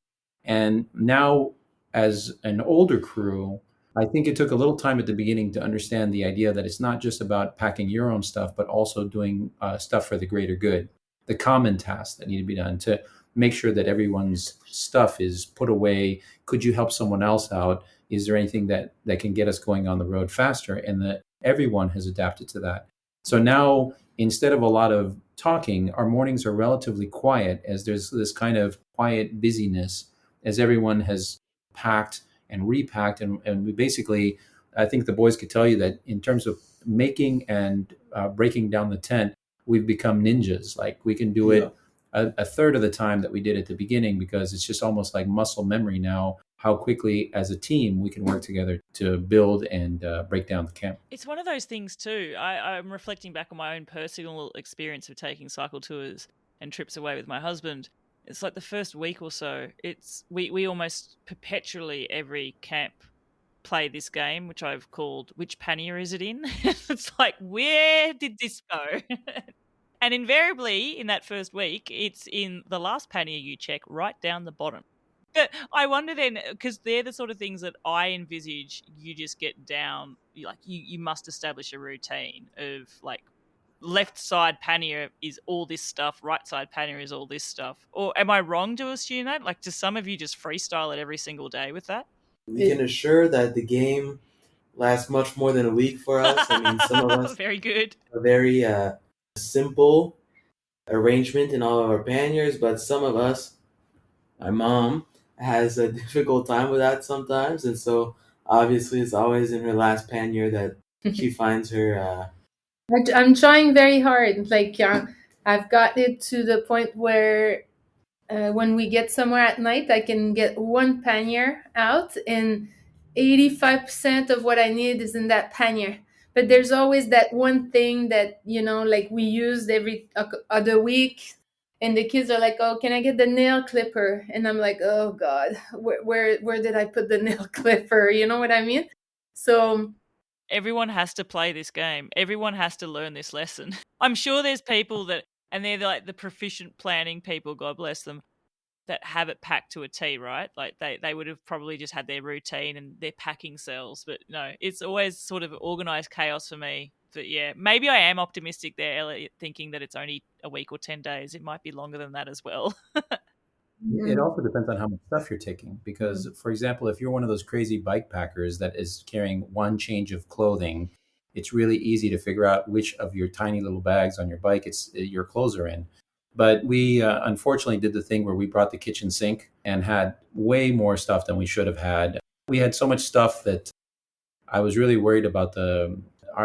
And now, as an older crew, I think it took a little time at the beginning to understand the idea that it's not just about packing your own stuff, but also doing stuff for the greater good, the common tasks that need to be done to make sure that everyone's stuff is put away. Could you help someone else out? Is there anything that can get us going on the road faster? And that everyone has adapted to that. So now, instead of a lot of talking, our mornings are relatively quiet as there's this kind of quiet busyness as everyone has packed and repacked. And we basically, I think the boys could tell you that in terms of making and breaking down the tent, we've become ninjas. Like we can do it a third of the time that we did at the beginning because it's just almost like muscle memory now how quickly as a team we can work together to build and break down the camp. It's one of those things too. I'm reflecting back on my own personal experience of taking cycle tours and trips away with my husband. It's like the first week or so, we almost perpetually every camp play this game, which I've called "Which Pannier Is It In?" It's like, where did this go? And invariably in that first week, it's in the last pannier you check, right down the bottom. But I wonder then, because they're the sort of things that I envisage you just get down, like you must establish a routine of like left side pannier is all this stuff, right side pannier is all this stuff. Or am I wrong to assume that? Like, do some of you just freestyle it every single day with that? We can assure that the game lasts much more than a week for us. I mean, some of us very good. a very simple arrangement in all of our panniers, but some of us, my mom, has a difficult time with that sometimes, and so obviously it's always in her last pannier that she finds her. I'm trying very hard. Like, I've got it to the point where when we get somewhere at night, I can get one pannier out, and 85% of what I need is in that pannier. But there's always that one thing that, like we used every other week. And the kids are like, "Oh, can I get the nail clipper?" And I'm like, "Oh God, where did I put the nail clipper?" You know what I mean? So Everyone has to play this game. Everyone has to learn this lesson. I'm sure there's people that, and they're like the proficient planning people, God bless them, that have it packed to a T, right? Like they would have probably just had their routine and their packing cells. But no, it's always sort of organized chaos for me. But yeah, maybe I am optimistic there, Elliot, thinking that it's only a week or 10 days. It might be longer than that as well. It also depends on how much stuff you're taking. Because, for example, if you're one of those crazy bike packers that is carrying one change of clothing, it's really easy to figure out which of your tiny little bags on your bike your clothes are in. But we unfortunately did the thing where we brought the kitchen sink and had way more stuff than we should have had. We had so much stuff that I was really worried about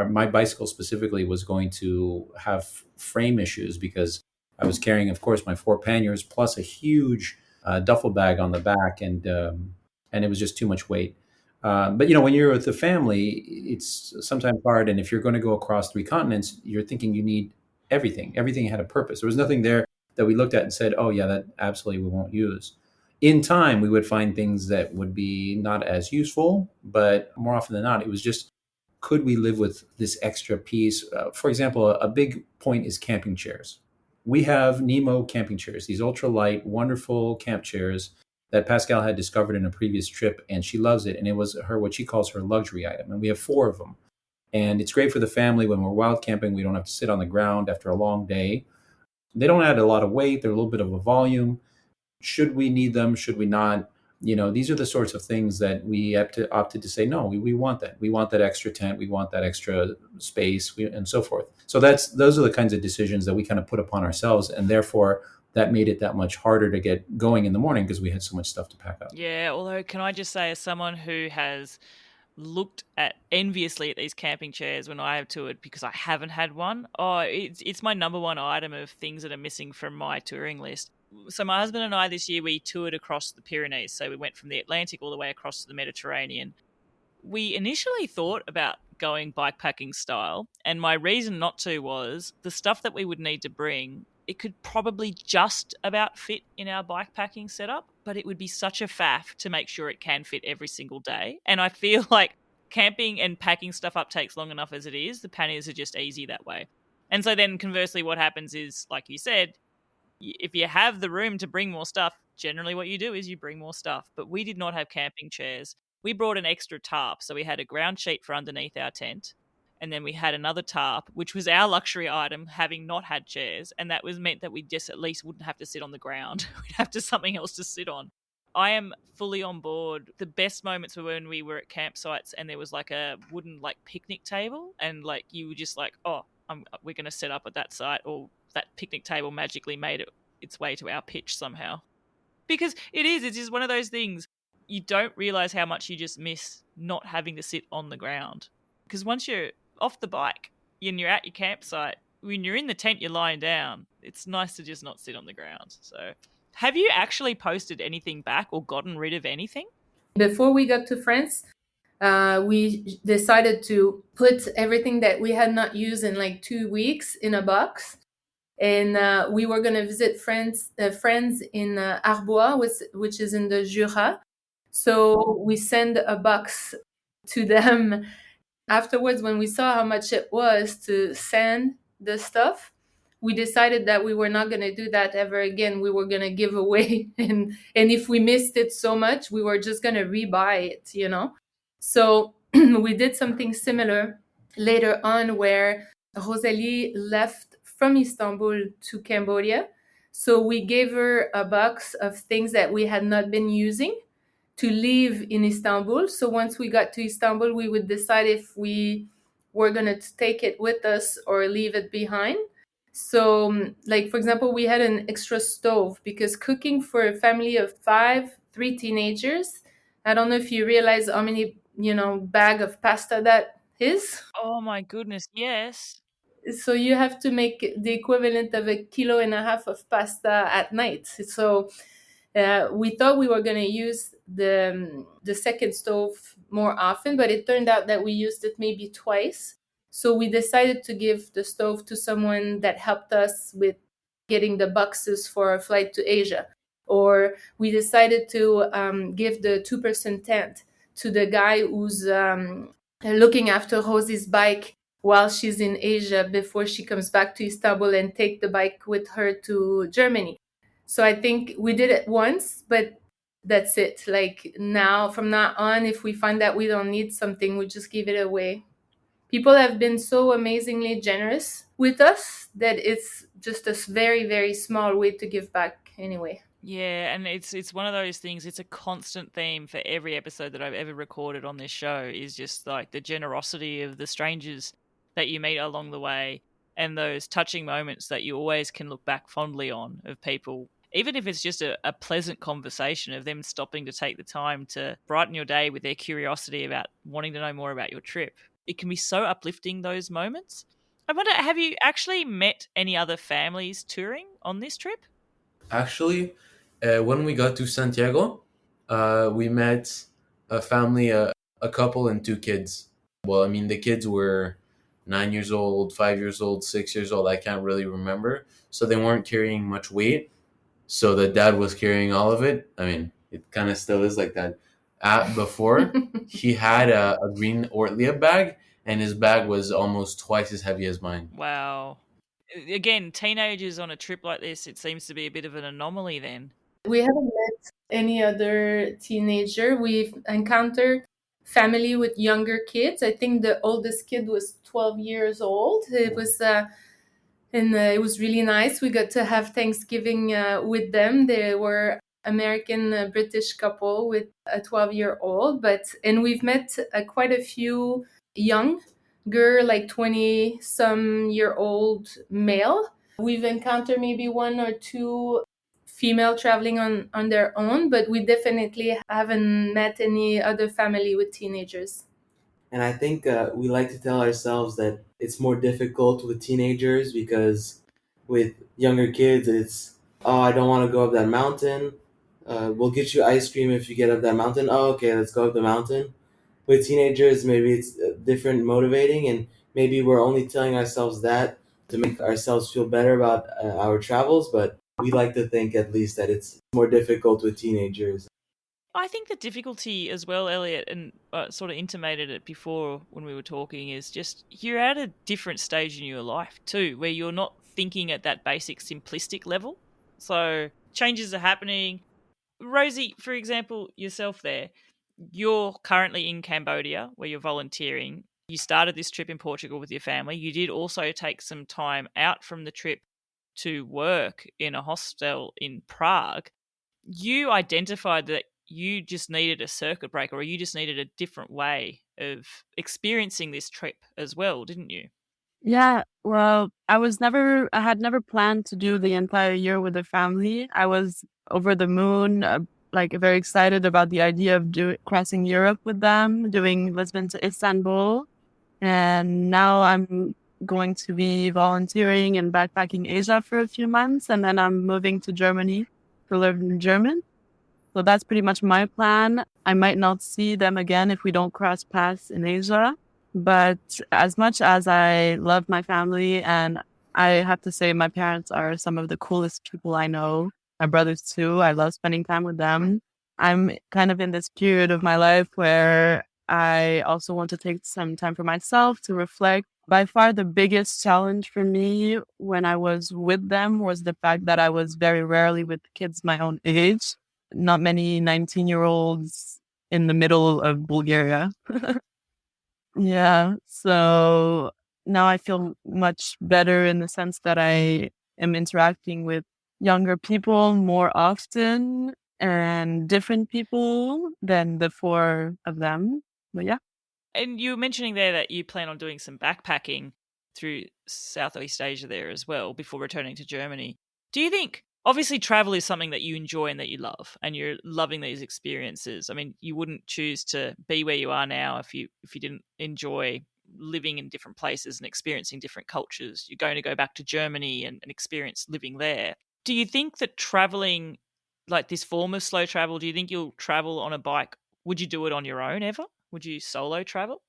my bicycle specifically was going to have frame issues because I was carrying, of course, my 4 panniers plus a huge duffel bag on the back, and it was just too much weight. But when you're with the family, it's sometimes hard. And if you're going to go across 3 continents, you're thinking you need everything. Everything had a purpose. There was nothing there that we looked at and said, "Oh yeah, that absolutely we won't use." In time, we would find things that would be not as useful, but more often than not, it was just, could we live with this extra piece? For example, a big point is camping chairs. We have Nemo camping chairs, these ultralight, wonderful camp chairs that Pascale had discovered in a previous trip, and she loves it. And it was what she calls her luxury item. And we have 4 of them. And it's great for the family when we're wild camping. We don't have to sit on the ground after a long day. They don't add a lot of weight. They're a little bit of a volume. Should we need them? Should we not? These are the sorts of things that we opted to say, no, we want that. We want that extra tent. We want that extra space and so forth. So those are the kinds of decisions that we kind of put upon ourselves. And therefore, that made it that much harder to get going in the morning because we had so much stuff to pack up. Yeah, although can I just say, as someone who has looked at enviously at these camping chairs when I have toured because I haven't had one, it's my number one item of things that are missing from my touring list. So my husband and I this year, we toured across the Pyrenees. So we went from the Atlantic all the way across to the Mediterranean. We initially thought about going bikepacking style, and my reason not to was the stuff that we would need to bring, it could probably just about fit in our bikepacking setup, but it would be such a faff to make sure it can fit every single day. And I feel like camping and packing stuff up takes long enough as it is. The panniers are just easy that way. And so then conversely, what happens is, like you said, if you have the room to bring more stuff, generally what you do is you bring more stuff. But we did not have camping chairs. we brought an extra tarp. So we had a ground sheet for underneath our tent. And then we had another tarp, which was our luxury item, having not had chairs. And that was meant that we just at least wouldn't have to sit on the ground. We'd have to something else to sit on. I am fully on board. The best moments were when we were at campsites and there was like a wooden like picnic table, and like you were just like, oh, we're going to set up at that site, or that picnic table magically made its way to our pitch somehow. Because it's just one of those things, you don't realize how much you just miss not having to sit on the ground. Because once you're off the bike and you're at your campsite, when you're in the tent, you're lying down. It's nice to just not sit on the ground. So, have you actually posted anything back or gotten rid of anything? Before we got to France, we decided to put everything that we had not used in like 2 weeks in a box. And we were going to visit friends in Arbois, which is in the Jura. So we sent a box to them. Afterwards, when we saw how much it was to send the stuff, we decided that we were not going to do that ever again. We were going to give away. And if we missed it so much, we were just going to rebuy it, you know? So we did something similar later on where Rosalie left from Istanbul to Cambodia. So we gave her a box of things that we had not been using to leave in Istanbul. So once we got to Istanbul, we would decide if we were going to take it with us or leave it behind. So, like, for example, we had an extra stove because cooking for a family of 5, 3 teenagers, I don't know if you realize how many, bag of pasta that is. Oh my goodness, yes. So you have to make the equivalent of 1.5 kilos of pasta at night. So we thought we were going to use the second stove more often, but it turned out that we used it maybe twice. So we decided to give the stove to someone that helped us with getting the boxes for our flight to Asia. Or we decided to give the 2% tent to the guy who's looking after Rosie's bike while she's in Asia before she comes back to Istanbul, and take the bike with her to Germany. So I think we did it once, but that's it. Like from now on, if we find that we don't need something, we just give it away. People have been so amazingly generous with us that it's just a very, very small way to give back anyway. Yeah, and it's one of those things, it's a constant theme for every episode that I've ever recorded on this show, is just like the generosity of the strangers that you meet along the way, and those touching moments that you always can look back fondly on, of people, even if it's just a pleasant conversation, of them stopping to take the time to brighten your day with their curiosity about wanting to know more about your trip. It can be so uplifting, those moments. I wonder, have you actually met any other families touring on this trip? Actually, when we got to Santiago, we met a family, a couple and 2 kids. Well, I mean, the kids were 9 years old, 5 years old, 6 years old. I can't really remember. So they weren't carrying much weight. So the dad was carrying all of it. I mean, it kind of still is like that. Before, he had a green Ortlia bag, and his bag was almost twice as heavy as mine. Wow. Again, teenagers on a trip like this, it seems to be a bit of an anomaly then. We haven't met any other teenager. We've encountered family with younger kids. I think the oldest kid was 12 years old. It was it was really nice. We got to have Thanksgiving with them. They were American British couple with a 12-year-old, and we've met quite a few young girl, like 20 some year old male. We've encountered maybe 1 or 2 female traveling on their own, but we definitely haven't met any other family with teenagers. And I think we like to tell ourselves that it's more difficult with teenagers because with younger kids, it's, oh, I don't want to go up that mountain. We'll get you ice cream if you get up that mountain. Oh, okay, let's go up the mountain. With teenagers, maybe it's different motivating, and maybe we're only telling ourselves that to make ourselves feel better about our travels, but we like to think at least that it's more difficult with teenagers. I think the difficulty as well, Elliot, and sort of intimated it before when we were talking, is just you're at a different stage in your life too, where you're not thinking at that basic simplistic level. So changes are happening. Rosie, for example, yourself there, You're currently in Cambodia where you're volunteering. You started this trip in Portugal with your family. You did also take some time out from the trip to work in a hostel in Prague. You identified that you just needed a circuit breaker, or you just needed a different way of experiencing this trip as well, didn't you? Yeah, well, I had never planned to do the entire year with the family. I was over the moon, like very excited about the idea of crossing Europe with them, doing Lisbon to Istanbul. And now I'm going to be volunteering and backpacking Asia for a few months, and then I'm moving to Germany to learn German. So that's pretty much my plan. I might not see them again if we don't cross paths in Asia. But as much as I love my family, and I have to say my parents are some of the coolest people I know, my brothers too, I love spending time with them. I'm kind of in this period of my life where I also want to take some time for myself to reflect. By far, the biggest challenge for me when I was with them was the fact that I was very rarely with kids my own age. Not many 19-year-olds in the middle of Bulgaria. Yeah. So now I feel much better in the sense that I am interacting with younger people more often and different people than the four of them. But yeah. And you were mentioning there that you plan on doing some backpacking through Southeast Asia there as well before returning to Germany. Do you think, obviously, travel is something that you enjoy and that you love, and you're loving these experiences? I mean, you wouldn't choose to be where you are now if you didn't enjoy living in different places and experiencing different cultures. You're going to go back to Germany and experience living there. Do you think that traveling, like this form of slow travel, do you think you'll travel on a bike? Would you do it on your own ever? Would you solo travel?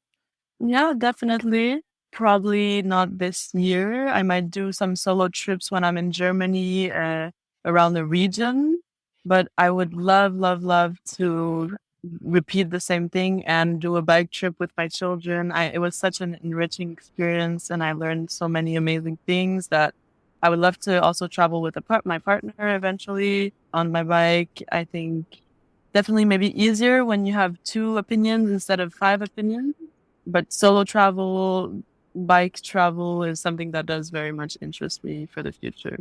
Yeah, definitely. Probably not this year. I might do some solo trips when I'm in Germany, around the region. But I would love, love, love to repeat the same thing and do a bike trip with my children. It was such an enriching experience, and I learned so many amazing things that I would love to also travel with my partner eventually on my bike. I think definitely maybe easier when you have two opinions instead of five opinions. But solo travel, bike travel is something that does very much interest me for the future.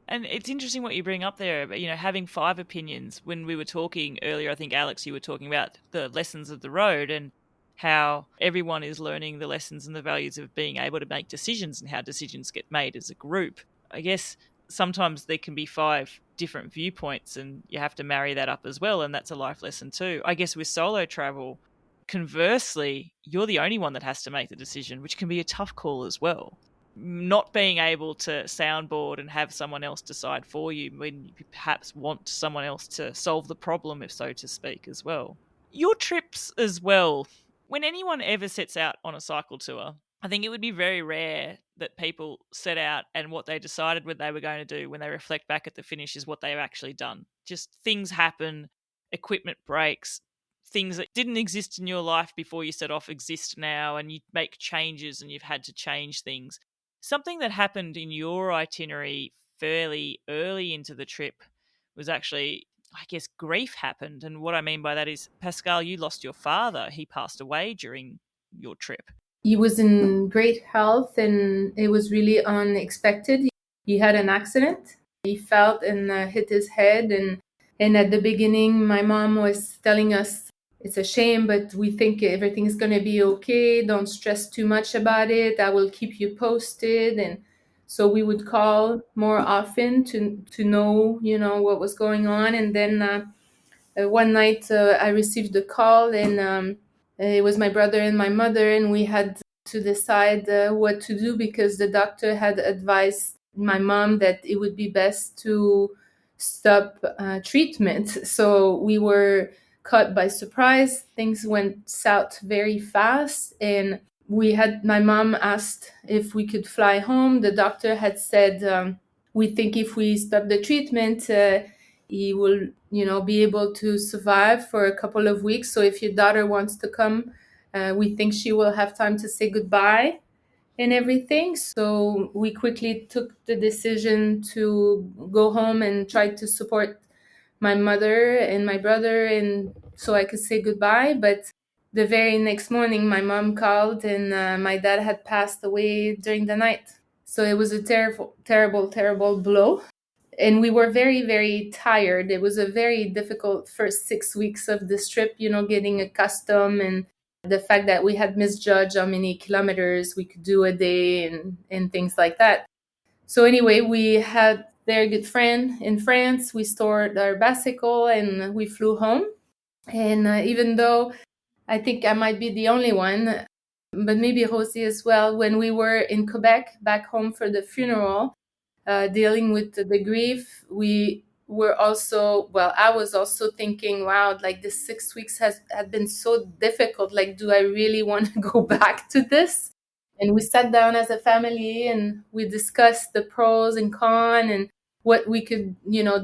And it's interesting what you bring up there, but having five opinions. When we were talking earlier, I think Alex, you were talking about the lessons of the road and how everyone is learning the lessons and the values of being able to make decisions and how decisions get made as a group. I guess sometimes there can be five different viewpoints and you have to marry that up as well, and that's a life lesson too. I guess with solo travel, conversely, you're the only one that has to make the decision, which can be a tough call as well. Not being able to soundboard and have someone else decide for you when you perhaps want someone else to solve the problem, if so to speak, as well. Your trips as well, when anyone ever sets out on a cycle tour, I think it would be very rare that people set out and what they decided what they were going to do when they reflect back at the finish is what they've actually done. Just things happen, equipment breaks, things that didn't exist in your life before you set off exist now, and you make changes and you've had to change things. Something that happened in your itinerary fairly early into the trip was actually, I guess, grief happened. And what I mean by that is, Pascale, you lost your father. He passed away during your trip. He was in great health and it was really unexpected. He had an accident. He fell and hit his head. And at the beginning, my mom was telling us, it's a shame, but we think everything's going to be okay. Don't stress too much about it. I will keep you posted. And so we would call more often to know, what was going on. And then one night I received a call and it was my brother and my mother, and we had to decide what to do because the doctor had advised my mom that it would be best to stop treatment. So we were caught by surprise. Things went south very fast, and my mom asked if we could fly home. The doctor had said, we think if we stop the treatment, he will, be able to survive for a couple of weeks. So if your daughter wants to come, we think she will have time to say goodbye and everything. So we quickly took the decision to go home and try to support my mother and my brother and so I could say goodbye. But the very next morning, my mom called, and my dad had passed away during the night. So it was a terrible, terrible, terrible blow. And we were very, very tired. It was a very difficult first 6 weeks of this trip, getting accustomed, and the fact that we had misjudged how many kilometers we could do a day, and things like that. So anyway, we had very good friend in France. We stored our bicycle and we flew home. And even though I think I might be the only one, but maybe Rosie as well, when we were in Quebec, back home for the funeral, dealing with the grief, we were also, well, I was also thinking, wow, like the 6 weeks had been so difficult. Like, do I really want to go back to this? And we sat down as a family and we discussed the pros and cons and what we could,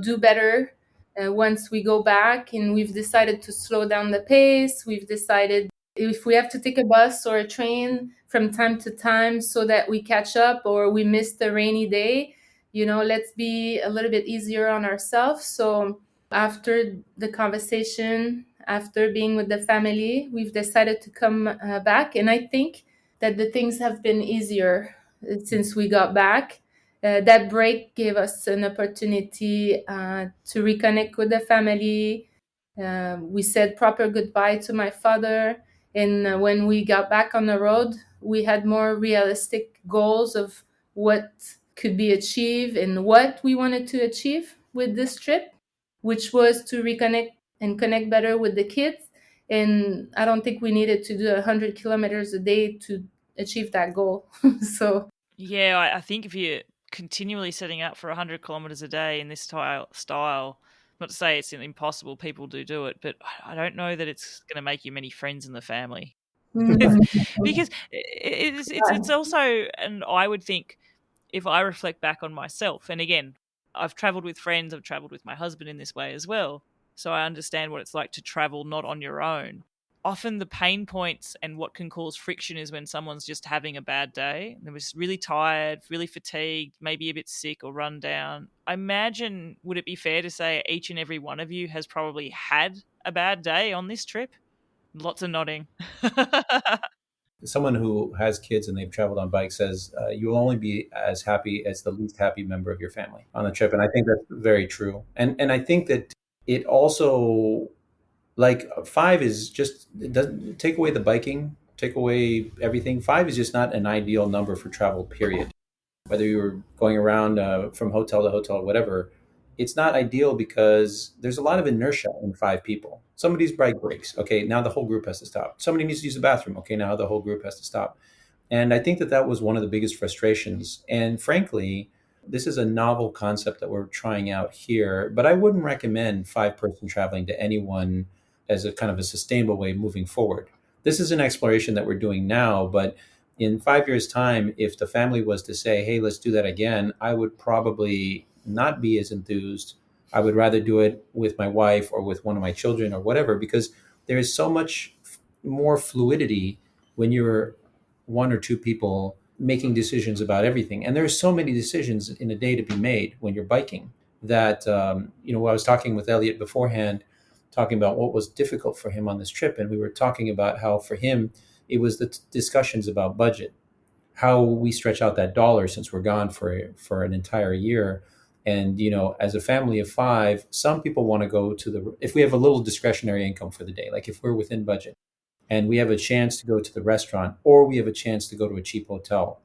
do better once we go back. And we've decided to slow down the pace. We've decided if we have to take a bus or a train from time to time so that we catch up or we miss the rainy day, let's be a little bit easier on ourselves. So after the conversation, after being with the family, we've decided to come back. And I think that the things have been easier since we got back. That break gave us an opportunity to reconnect with the family. We said proper goodbye to my father. And when we got back on the road, we had more realistic goals of what could be achieved and what we wanted to achieve with this trip, which was to reconnect and connect better with the kids. And I don't think we needed to do 100 kilometers a day to achieve that goal. So Yeah, I think if you're continually setting out for 100 kilometers a day in this style, not to say it's impossible, people do it, but I don't know that it's going to make you many friends in the family. Because it's also, and I would think, if I reflect back on myself, and again, I've traveled with friends, I've traveled with my husband in this way as well, so I understand what it's like to travel not on your own. Often the pain points and what can cause friction is when someone's just having a bad day. They was really tired, really fatigued, maybe a bit sick or run down. I imagine, would it be fair to say each and every one of you has probably had a bad day on this trip? Lots of nodding. Someone who has kids and they've traveled on bikes says you will only be as happy as the least happy member of your family on the trip, and I think that's very true. And I think that it also, like, five is just, it doesn't take away the biking, take away everything. Five is just not an ideal number for travel, period. Whether you're going around from hotel to hotel or whatever, it's not ideal because there's a lot of inertia in five people. Somebody's bike breaks. Okay, now the whole group has to stop. Somebody needs to use the bathroom. Okay, now the whole group has to stop. And I think that that was one of the biggest frustrations. And frankly, this is a novel concept that we're trying out here, but I wouldn't recommend five-person traveling to anyone as a kind of a sustainable way moving forward. This is an exploration that we're doing now, but in 5 years' time, if the family was to say, hey, let's do that again, I would probably not be as enthused. I would rather do it with my wife or with one of my children or whatever, because there is so much more fluidity when you're one or two people making decisions about everything. And there's so many decisions in a day to be made when you're biking that, I was talking with Elliot beforehand, talking about what was difficult for him on this trip. And we were talking about how for him, it was the discussions about budget, how we stretch out that dollar since we're gone for an entire year. And as a family of five, some people want to go to if we have a little discretionary income for the day, like if we're within budget and we have a chance to go to the restaurant or we have a chance to go to a cheap hotel,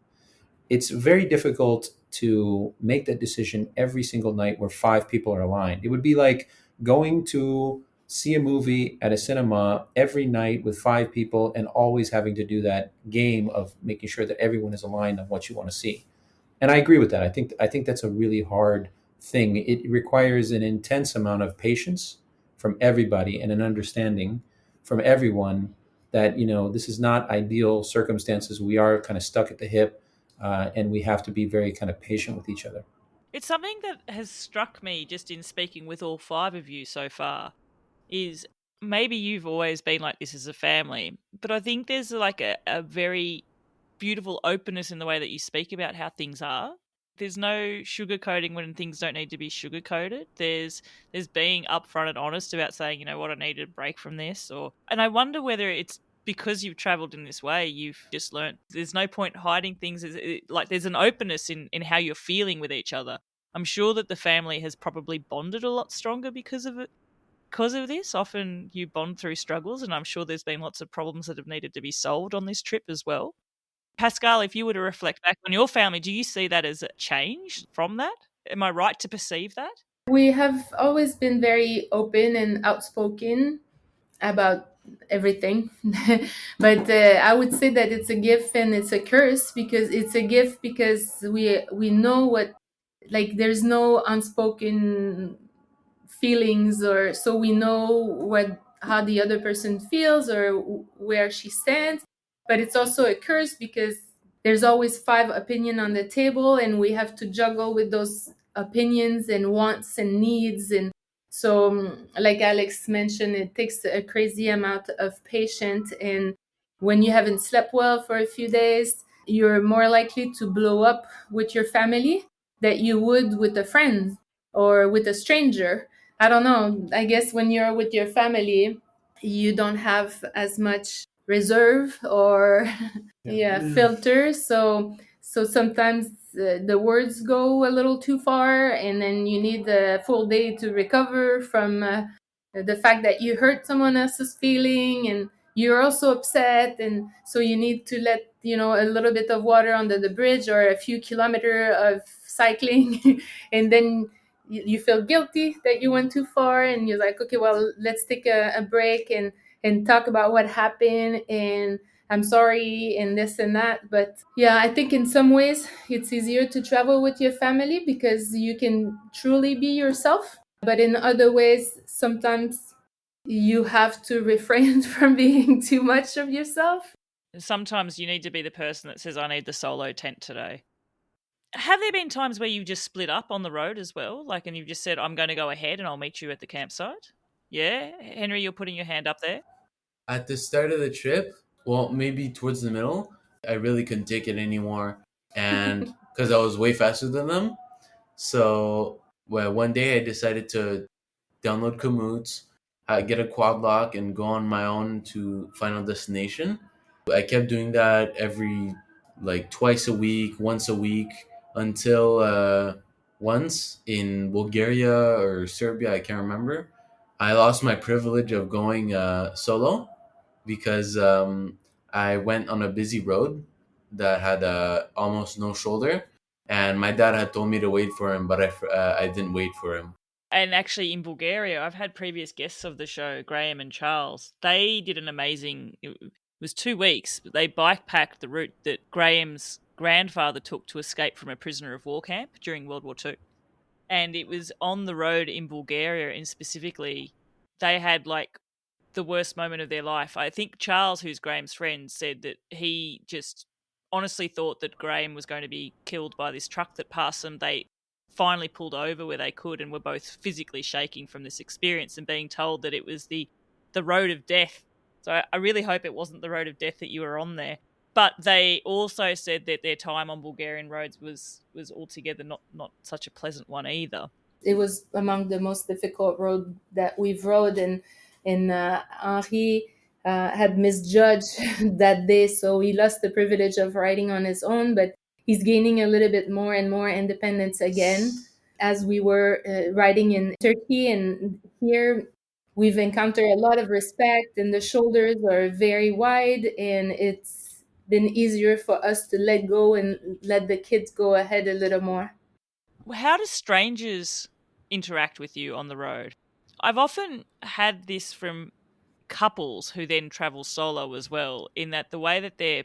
it's very difficult to make that decision every single night where five people are aligned. It would be like going to see a movie at a cinema every night with five people and always having to do that game of making sure that everyone is aligned on what you want to see. And I agree with that. I think that's a really hard thing. It requires an intense amount of patience from everybody and an understanding from everyone that this is not ideal circumstances. We are kind of stuck at the hip, and we have to be very kind of patient with each other. It's something that has struck me just in speaking with all five of you so far is maybe you've always been like this as a family, but I think there's like a very beautiful openness in the way that you speak about how things are. there's no sugarcoating when things don't need to be sugarcoated. There's being upfront and honest about saying, you know what, I needed a break from this. And I wonder whether it's because you've traveled in this way, you've just learnt there's no point hiding things. Like there's an openness in how you're feeling with each other. I'm sure that the family has probably bonded a lot stronger because of it. Because of this, often you bond through struggles, and I'm sure there's been lots of problems that have needed to be solved on this trip as well. Pascale, if you were to reflect back on your family, do you see that as a change from that? Am I right to perceive that? We have always been very open and outspoken about everything. But I would say that it's a gift and it's a curse, because it's a gift because we know what, like, there's no unspoken feelings, or so we know what, how the other person feels or where she stands. But it's also a curse because there's always 5 opinions on the table, and we have to juggle with those opinions and wants and needs. And so, like Alex mentioned, it takes a crazy amount of patience. And when you haven't slept well for a few days, you're more likely to blow up with your family that you would with a friend or with a stranger. I don't know. I guess when you're with your family, you don't have as much reserve or filter. So sometimes the words go a little too far, and then you need a full day to recover from the fact that you hurt someone else's feeling, and you're also upset. And so you need to let, a little bit of water under the bridge or a few kilometers of cycling and then you feel guilty that you went too far, and you're like, okay, well, let's take a break and talk about what happened, and I'm sorry, and this and that. But yeah, I think in some ways it's easier to travel with your family because you can truly be yourself. But in other ways, sometimes you have to refrain from being too much of yourself. Sometimes you need to be the person that says, I need the solo tent today. Have there been times where you've just split up on the road as well? Like, and you've just said, I'm going to go ahead and I'll meet you at the campsite? Yeah? Henry, you're putting your hand up there. At the start of the trip, well, maybe towards the middle, I really couldn't take it anymore. And because I was way faster than them. So, well, one day I decided to download Komoot, get a quad lock, and go on my own to final destination. I kept doing that twice a week, once a week, until once in Bulgaria or Serbia, I can't remember. I lost my privilege of going solo because I went on a busy road that had almost no shoulder, and my dad had told me to wait for him, but I didn't wait for him. And actually, in Bulgaria, I've had previous guests of the show, Graham and Charles. They did an amazing. It was 2 weeks, but they bike-packed the route that Graham's grandfather took to escape from a prisoner of war camp during World War II. And it was on the road in Bulgaria, and specifically, they had like the worst moment of their life. I think Charles, who's Graham's friend, said that he just honestly thought that Graham was going to be killed by this truck that passed them. They finally pulled over where they could and were both physically shaking from this experience and being told that it was the road of death. So I really hope it wasn't the road of death that you were on there. But they also said that their time on Bulgarian roads was altogether not such a pleasant one either. It was among the most difficult road that we've rode, and Henri had misjudged that day, so he lost the privilege of riding on his own, but he's gaining a little bit more and more independence again as we were riding in Turkey. And here we've encountered a lot of respect, and the shoulders are very wide, and it's been easier for us to let go and let the kids go ahead a little more. How do strangers interact with you on the road? I've often had this from couples who then travel solo as well, in that the way that they're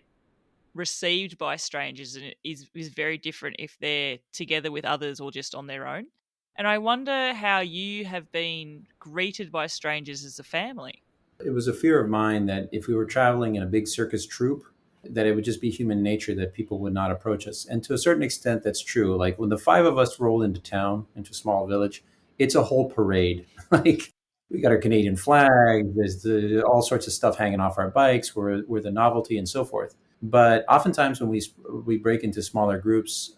received by strangers is very different if they're together with others or just on their own. And I wonder how you have been greeted by strangers as a family. It was a fear of mine that if we were traveling in a big circus troupe, that it would just be human nature that people would not approach us. And to a certain extent, that's true. Like when the 5 of us roll into town, into a small village, it's a whole parade. Like we got our Canadian flag, there's all sorts of stuff hanging off our bikes, we're the novelty and so forth. But oftentimes when we break into smaller groups,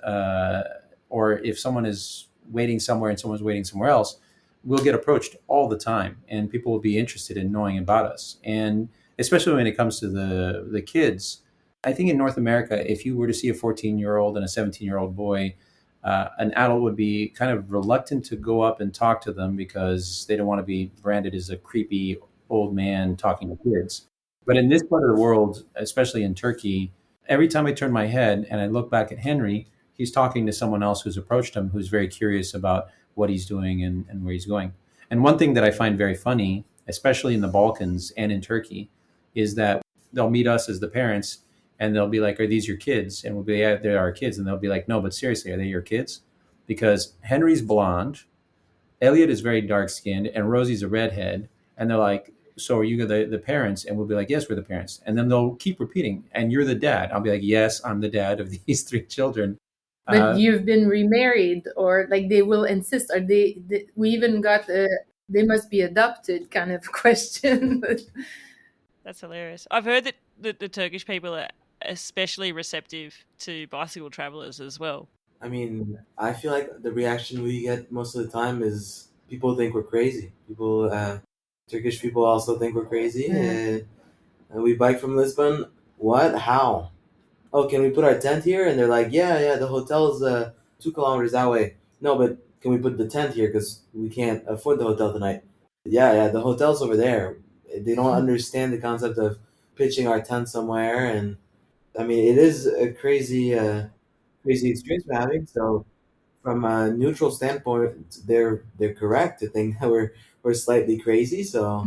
or if someone is waiting somewhere and someone's waiting somewhere else, we'll get approached all the time, and people will be interested in knowing about us. And especially when it comes to the kids, I think in North America, if you were to see a 14-year-old and a 17-year-old boy, an adult would be kind of reluctant to go up and talk to them because they don't want to be branded as a creepy old man talking to kids. But in this part of the world, especially in Turkey, every time I turn my head and I look back at Henry, he's talking to someone else who's approached him, who's very curious about what he's doing and where he's going. And one thing that I find very funny, especially in the Balkans and in Turkey, is that they'll meet us as the parents and they'll be like, "Are these your kids?" And we'll be, "Yeah, they're our kids." And they'll be like, "No, but seriously, are they your kids?" Because Henry's blonde, Elliot is very dark skinned, and Rosie's a redhead. And they're like, "So are you the parents?" And we'll be like, "Yes, we're the parents." And then they'll keep repeating, "And you're the dad." I'll be like, "Yes, I'm the dad of these three children." But you've been remarried, or like they will insist, or we even got a they must be adopted kind of question. That's hilarious. I've heard that the Turkish people are especially receptive to bicycle travelers as well. I mean, I feel like the reaction we get most of the time is people think we're crazy. Turkish people also think we're crazy. Yeah. And we bike from Lisbon. What? How? Oh, can we put our tent here? And they're like, yeah, yeah, the hotel's 2 kilometers that way. No, but can we put the tent here because we can't afford the hotel tonight? Yeah, yeah, the hotel's over there. They don't understand the concept of pitching our tent somewhere, and I mean, it is a crazy experience we're having. So, from a neutral standpoint, they're correct to think that we're slightly crazy. So,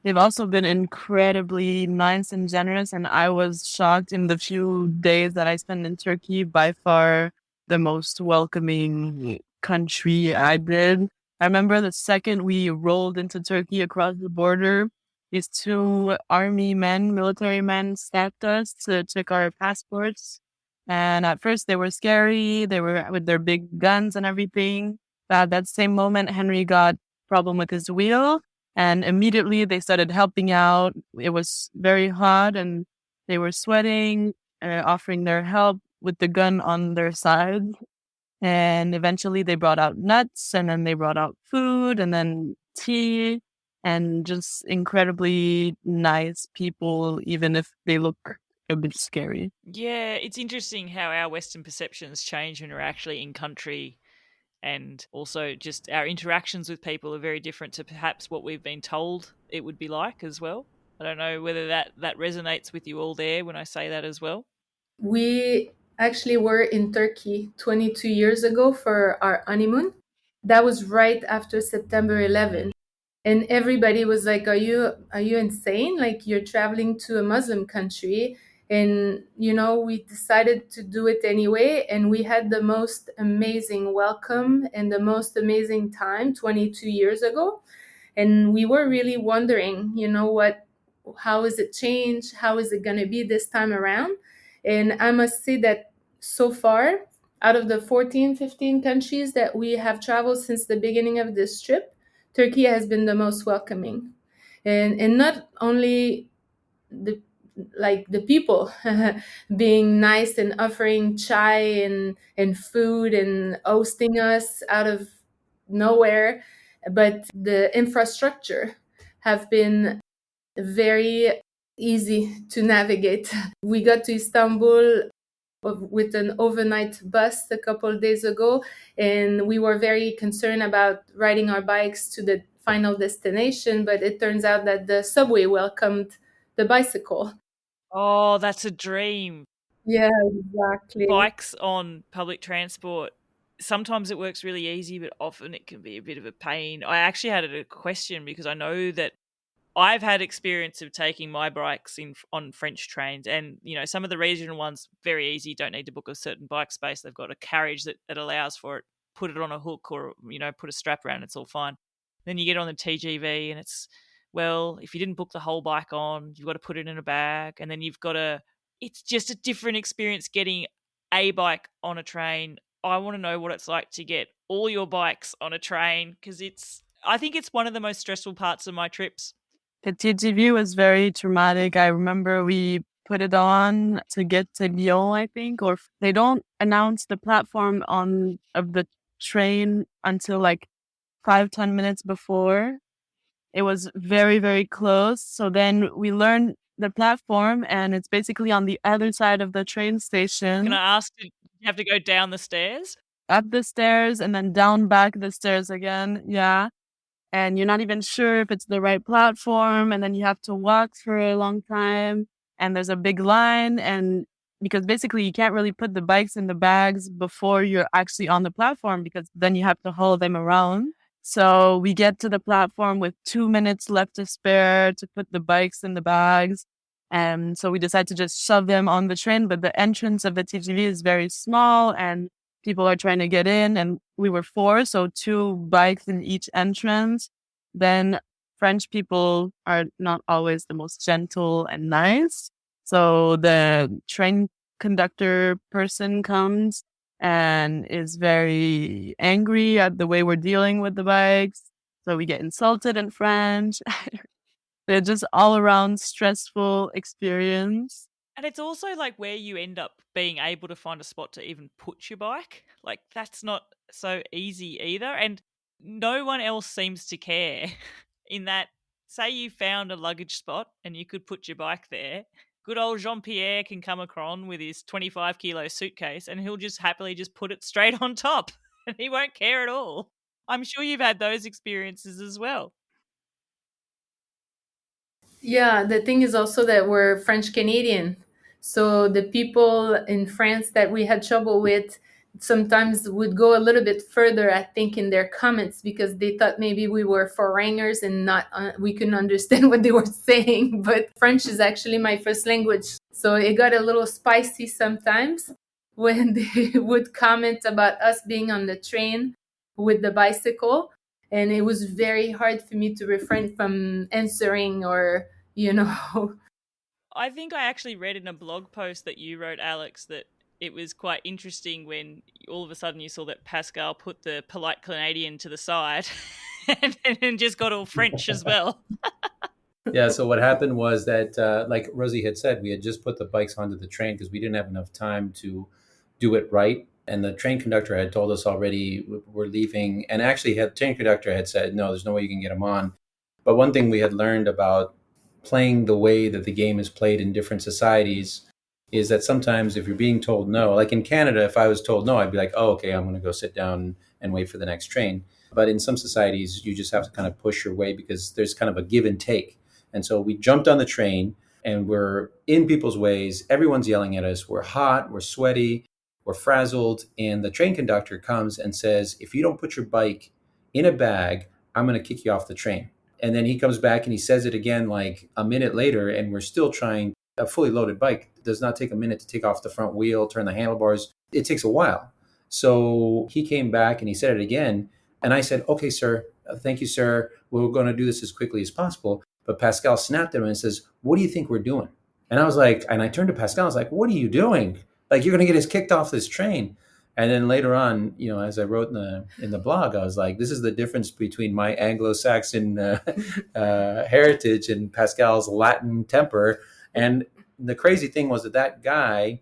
They've also been incredibly nice and generous, and I was shocked in the few days that I spent in Turkey. By far, the most welcoming country I've been. I remember the second we rolled into Turkey across the border, these two military men, stopped us to check our passports. And at first, they were scary. They were with their big guns and everything. But at that same moment, Henry got problem with his wheel, and immediately they started helping out. It was very hot and they were sweating, offering their help with the gun on their side. And eventually they brought out nuts, and then they brought out food and then tea, and just incredibly nice people, even if they look a bit scary. Yeah, it's interesting how our Western perceptions change when we're actually in country, and also just our interactions with people are very different to perhaps what we've been told it would be like as well. I don't know whether that resonates with you all there when I say that as well. We actually were in Turkey 22 years ago for our honeymoon. That was right after September 11. And everybody was like, are you insane? Like, you're traveling to a Muslim country. And we decided to do it anyway, and we had the most amazing welcome and the most amazing time 22 years ago. And we were really wondering, how is it changed? How is it going to be this time around? And I must say that so far, out of the 14, 15 countries that we have traveled since the beginning of this trip, Turkey has been the most welcoming. And not only the people being nice and offering chai and food and hosting us out of nowhere, but the infrastructure have been very easy to navigate. We got to Istanbul with an overnight bus a couple of days ago, and we were very concerned about riding our bikes to the final destination, but it turns out that the subway welcomed the bicycle. Oh, that's a dream. Yeah, exactly. Bikes on public transport, sometimes it works really easy, but often it can be a bit of a pain. I actually had a question because I know that I've had experience of taking my bikes on French trains, and some of the regional ones very easy. Don't need to book a certain bike space. They've got a carriage that allows for it. Put it on a hook or put a strap around. It's all fine. Then you get on the TGV, and if you didn't book the whole bike on, you've got to put it in a bag, and then you've got to. It's just a different experience getting a bike on a train. I want to know what it's like to get all your bikes on a train, because I think it's one of the most stressful parts of my trips. The TGV was very traumatic. I remember we put it on to get to Lyon, I think, or they don't announce the platform of the train until like 5-10 minutes before. It was very, very close. So then we learned the platform, and it's basically on the other side of the train station. Can I ask, did you have to go down the stairs? Up the stairs and then down back the stairs again. Yeah. And you're not even sure if it's the right platform. And then you have to walk for a long time. And there's a big line. And because basically you can't really put the bikes in the bags before you're actually on the platform, because then you have to haul them around. So we get to the platform with 2 minutes left to spare to put the bikes in the bags. And so we decide to just shove them on the train. But the entrance of the TGV is very small and people are trying to get in, and we were 4, so 2 bikes in each entrance. Then French people are not always the most gentle and nice. So the train conductor person comes and is very angry at the way we're dealing with the bikes. So we get insulted in French. They're just all around stressful experience. And it's also like where you end up being able to find a spot to even put your bike. Like that's not so easy either. And no one else seems to care in that, say you found a luggage spot and you could put your bike there. Good old Jean-Pierre can come across with his 25 kilo suitcase and he'll just happily just put it straight on top and he won't care at all. I'm sure you've had those experiences as well. Yeah, the thing is also that we're French Canadian. So the people in France that we had trouble with sometimes would go a little bit further, I think, in their comments because they thought maybe we were foreigners and not we couldn't understand what they were saying. But French is actually my first language. So it got a little spicy sometimes when they would comment about us being on the train with the bicycle. And it was very hard for me to refrain from answering or, I think I actually read in a blog post that you wrote, Alex, that it was quite interesting when all of a sudden you saw that Pascale put the polite Canadian to the side and just got all French as well. Yeah, so what happened was that, like Rosie had said, we had just put the bikes onto the train because we didn't have enough time to do it right. And the train conductor had told us already we're leaving. And actually, the train conductor had said, no, there's no way you can get them on. But one thing we had learned about playing the way that the game is played in different societies is that sometimes if you're being told no, like in Canada, if I was told no, I'd be like, oh, okay, I'm going to go sit down and wait for the next train. But in some societies, you just have to kind of push your way because there's kind of a give and take. And so we jumped on the train and we're in people's ways. Everyone's yelling at us. We're hot, we're sweaty, we're frazzled. And the train conductor comes and says, if you don't put your bike in a bag, I'm going to kick you off the train. And then he comes back and he says it again like a minute later, and we're still trying. A fully loaded bike does not take a minute to take off the front wheel, turn the handlebars. It takes a while. So he came back and he said it again. And I said, okay, sir, thank you, sir. We're going to do this as quickly as possible. But Pascale snapped at him and says, what do you think we're doing? And I was like, and I turned to Pascale, I was like, what are you doing? Like, you're going to get us kicked off this train. And then later on, as I wrote in the blog, I was like, this is the difference between my Anglo-Saxon heritage and Pascale's Latin temper. And the crazy thing was that guy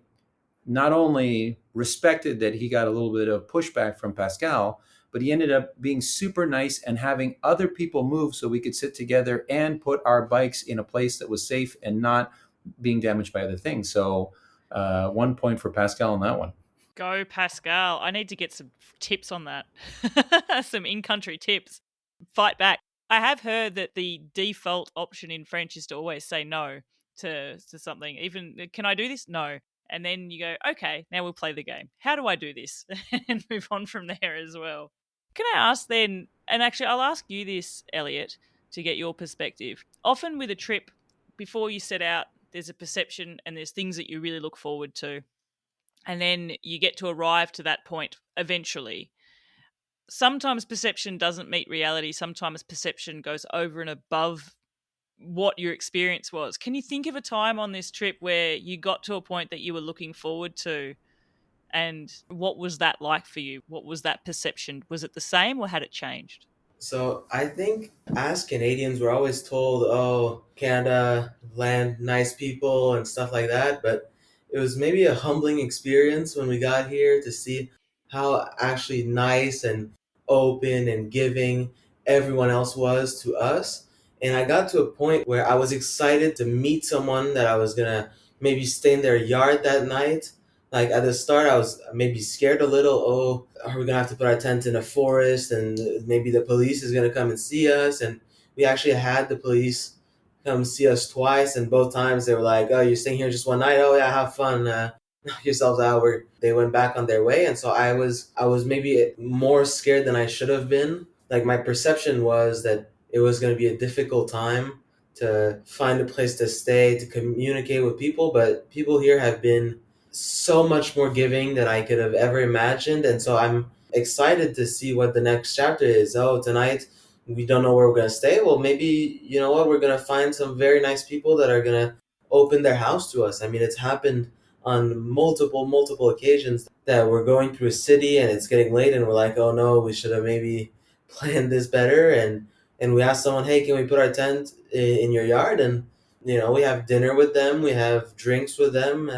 not only respected that he got a little bit of pushback from Pascale, but he ended up being super nice and having other people move so we could sit together and put our bikes in a place that was safe and not being damaged by other things. So 1 point for Pascale on that one. Go Pascale. I need to get some tips on that. Some in-country tips. Fight back. I have heard that the default option in French is to always say no to something. Even, can I do this? No. And then you go, okay, now we'll play the game. How do I do this? And move on from there as well. Can I ask then, and actually I'll ask you this, Elliot, to get your perspective. Often with a trip, before you set out, there's a perception and there's things that you really look forward to. And then you get to arrive to that point eventually. Sometimes perception doesn't meet reality. Sometimes perception goes over and above what your experience was. Can you think of a time on this trip where you got to a point that you were looking forward to? And what was that like for you? What was that perception? Was it the same or had it changed? So I think as Canadians, we're always told, oh, Canada, land, nice people, and stuff like that. But it was maybe a humbling experience when we got here to see how actually nice and open and giving everyone else was to us. And I got to a point where I was excited to meet someone that I was gonna maybe stay in their yard that night. Like at the start, I was maybe scared a little. Oh, are we gonna have to put our tent in a forest, and maybe the police is gonna come and see us? And we actually had the police come see us twice, and both times they were like, "Oh, you're staying here just one night? Oh yeah, have fun. Knock yourselves out." Where they went back on their way, and so I was maybe more scared than I should have been. Like my perception was that it was gonna be a difficult time to find a place to stay, to communicate with people, but people here have been so much more giving than I could have ever imagined. And so I'm excited to see what the next chapter is. Oh, tonight we don't know where we're going to stay. Well, maybe, you know what, we're going to find some very nice people that are going to open their house to us. I mean, it's happened on multiple occasions that we're going through a city and it's getting late and we're like, oh no, we should have maybe planned this better. And we ask someone, hey, can we put our tent in your yard? And, we have dinner with them, we have drinks with them.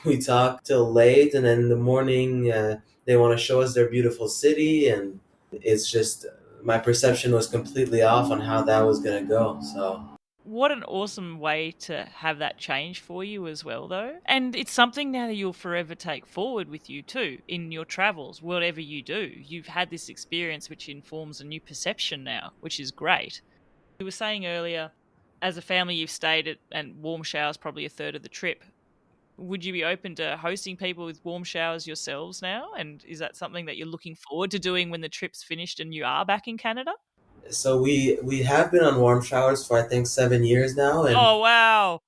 We talk till late, and then in the morning they want to show us their beautiful city, and it's just my perception was completely off on how that was gonna go. So What an awesome way to have that change for you as well, though. And it's something now that you'll forever take forward with you too in your travels, whatever you do. You've had this experience which informs a new perception now, which is great. You were saying earlier, as a family, you've stayed at, and warm showers probably a third of the trip. Would you be open to hosting people with warm showers yourselves now? And is that something that you're looking forward to doing when the trip's finished and you are back in Canada? we have been on warm showers for I think 7 years now, and Oh, wow.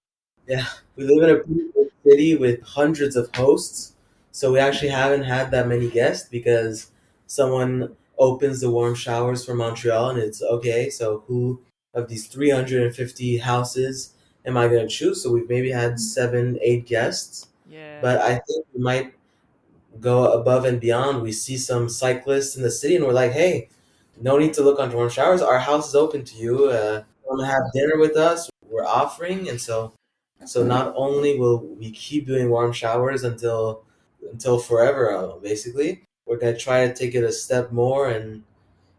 yeah, we live in a pretty big city with hundreds of hosts, so we actually haven't had that many guests because someone opens the warm showers for Montreal, and it's okay. So who of these 350 houses am I going to choose? So we've maybe had 7, 8 guests, Yeah. but I think we might go above and beyond. We see some cyclists in the city, and we're like, hey, no need to look on warm showers. Our house is open to you. Want to have dinner with us? We're offering, and so not only will we keep doing warm showers until forever, basically, we're gonna try to take it a step more and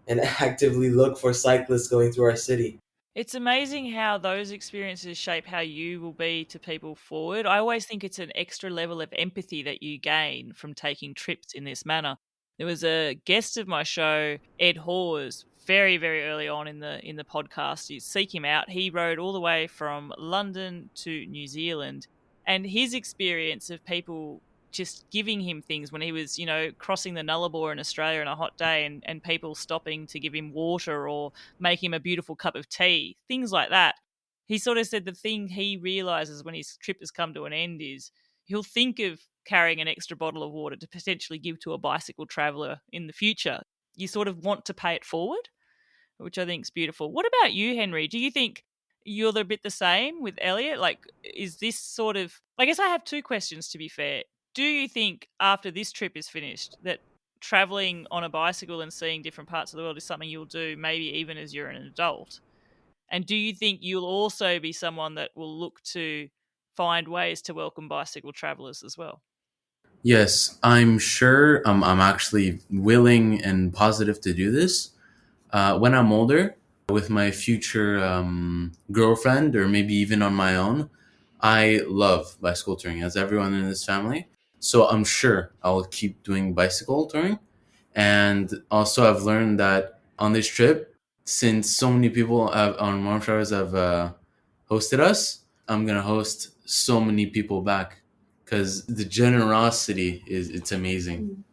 actively look for cyclists going through our city. It's amazing how those experiences shape how you will be to people forward. I always think it's an extra level of empathy that you gain from taking trips in this manner. There was a guest of my show, Ed Hawes, very, very early on in the podcast. You seek him out. He rode all the way from London to New Zealand, and his experience of people just giving him things when he was, crossing the Nullarbor in Australia on a hot day, and people stopping to give him water or make him a beautiful cup of tea, things like that. He sort of said the thing he realizes when his trip has come to an end is he'll think of carrying an extra bottle of water to potentially give to a bicycle traveler in the future. You sort of want to pay it forward, which I think is beautiful. What about you, Henry? Do you think you're a bit the same with Elliot? Like, is this sort of, I guess I have two questions to be fair. Do you think after this trip is finished that traveling on a bicycle and seeing different parts of the world is something you'll do maybe even as you're an adult? And do you think you'll also be someone that will look to find ways to welcome bicycle travelers as well? Yes, I'm sure. I'm actually willing and positive to do this. When I'm older, with my future girlfriend, or maybe even on my own, I love bicycle touring, as everyone in this family. So I'm sure I'll keep doing bicycle touring. And also, I've learned that on this trip, since so many people on Warm Showers have hosted us, I'm gonna host so many people back because the generosity it's amazing.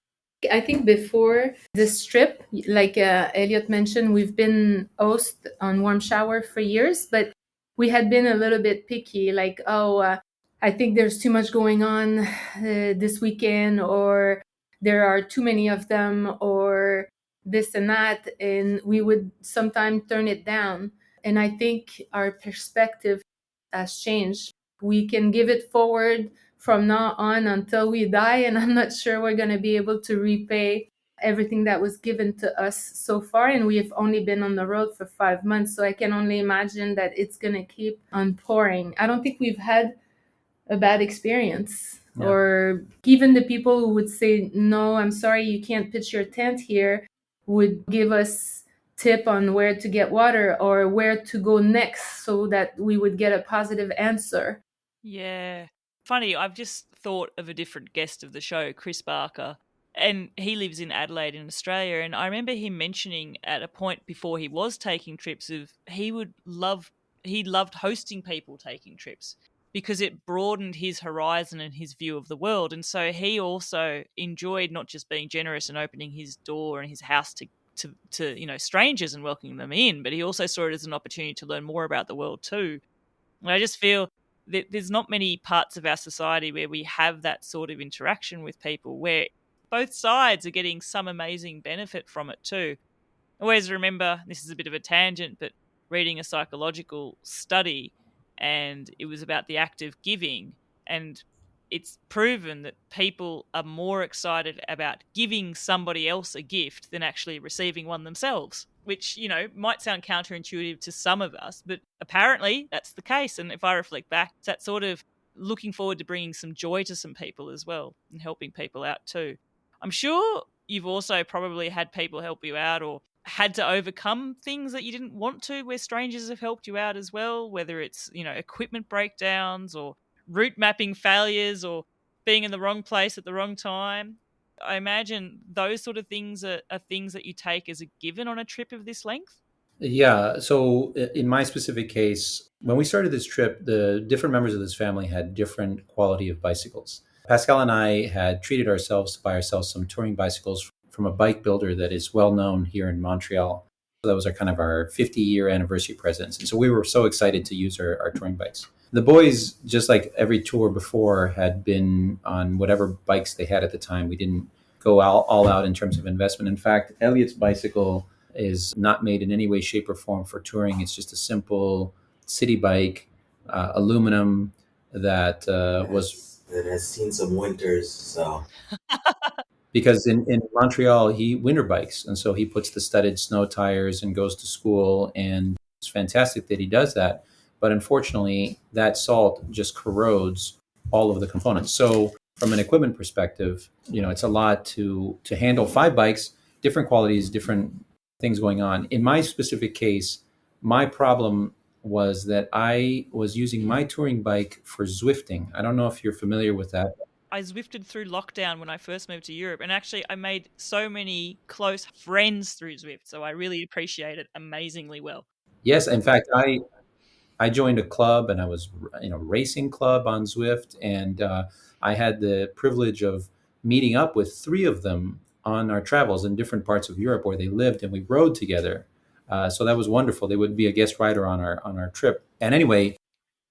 I think before this trip, like Elliot mentioned, we've been host on warm shower for years, but we had been a little bit picky, like, I think there's too much going on this weekend, or there are too many of them, or this and that, and we would sometimes turn it down. And I think our perspective has changed. We can give it forward from now on until we die, and I'm not sure we're going to be able to repay everything that was given to us so far, and we have only been on the road for 5 months, so I can only imagine that it's going to keep on pouring. I don't think we've had a bad experience. Yeah. Or even the people who would say, no, I'm sorry, you can't pitch your tent here, would give us tip on where to get water or where to go next so that we would get a positive answer. Yeah. Funny, I've just thought of a different guest of the show, Chris Barker, and he lives in Adelaide in Australia. And I remember him mentioning at a point before he was taking trips of he loved hosting people taking trips because it broadened his horizon and his view of the world. And so he also enjoyed not just being generous and opening his door and his house to strangers and welcoming them in, but he also saw it as an opportunity to learn more about the world too. And I just feel that there's not many parts of our society where we have that sort of interaction with people where both sides are getting some amazing benefit from it too. I always remember, this is a bit of a tangent, but reading a psychological study, and it was about the act of giving, and it's proven that people are more excited about giving somebody else a gift than actually receiving one themselves, which, might sound counterintuitive to some of us, but apparently that's the case. And if I reflect back, it's that sort of looking forward to bringing some joy to some people as well and helping people out too. I'm sure you've also probably had people help you out or had to overcome things that you didn't want to, where strangers have helped you out as well, whether it's, equipment breakdowns or route mapping failures or being in the wrong place at the wrong time. I imagine those sort of things are things that you take as a given on a trip of this length. Yeah. So in my specific case, when we started this trip, the different members of this family had different quality of bicycles. Pascale and I had treated ourselves to buy ourselves some touring bicycles from a bike builder that is well known here in Montreal. So that was our 50-year anniversary presents. And so we were so excited to use our touring bikes. The boys, just like every tour before, had been on whatever bikes they had at the time. We didn't go all out in terms of investment. In fact, Elliot's bicycle is not made in any way, shape, or form for touring. It's just a simple city bike, aluminum that that has seen some winters. So because in Montreal he winter bikes, and so he puts the studded snow tires and goes to school, and it's fantastic that he does that. But unfortunately, that salt just corrodes all of the components. So from an equipment perspective, it's a lot to handle 5 bikes, different qualities, different things going on. In my specific case, my problem was that I was using my touring bike for Zwifting. I don't know if you're familiar with that. I Zwifted through lockdown when I first moved to Europe, and actually I made so many close friends through Zwift, so I really appreciate it amazingly well. Yes, in fact, I joined a club, and I was racing club on Zwift, and I had the privilege of meeting up with 3 of them on our travels in different parts of Europe where they lived, and we rode together. So that was wonderful. They would be a guest rider on our trip. And anyway,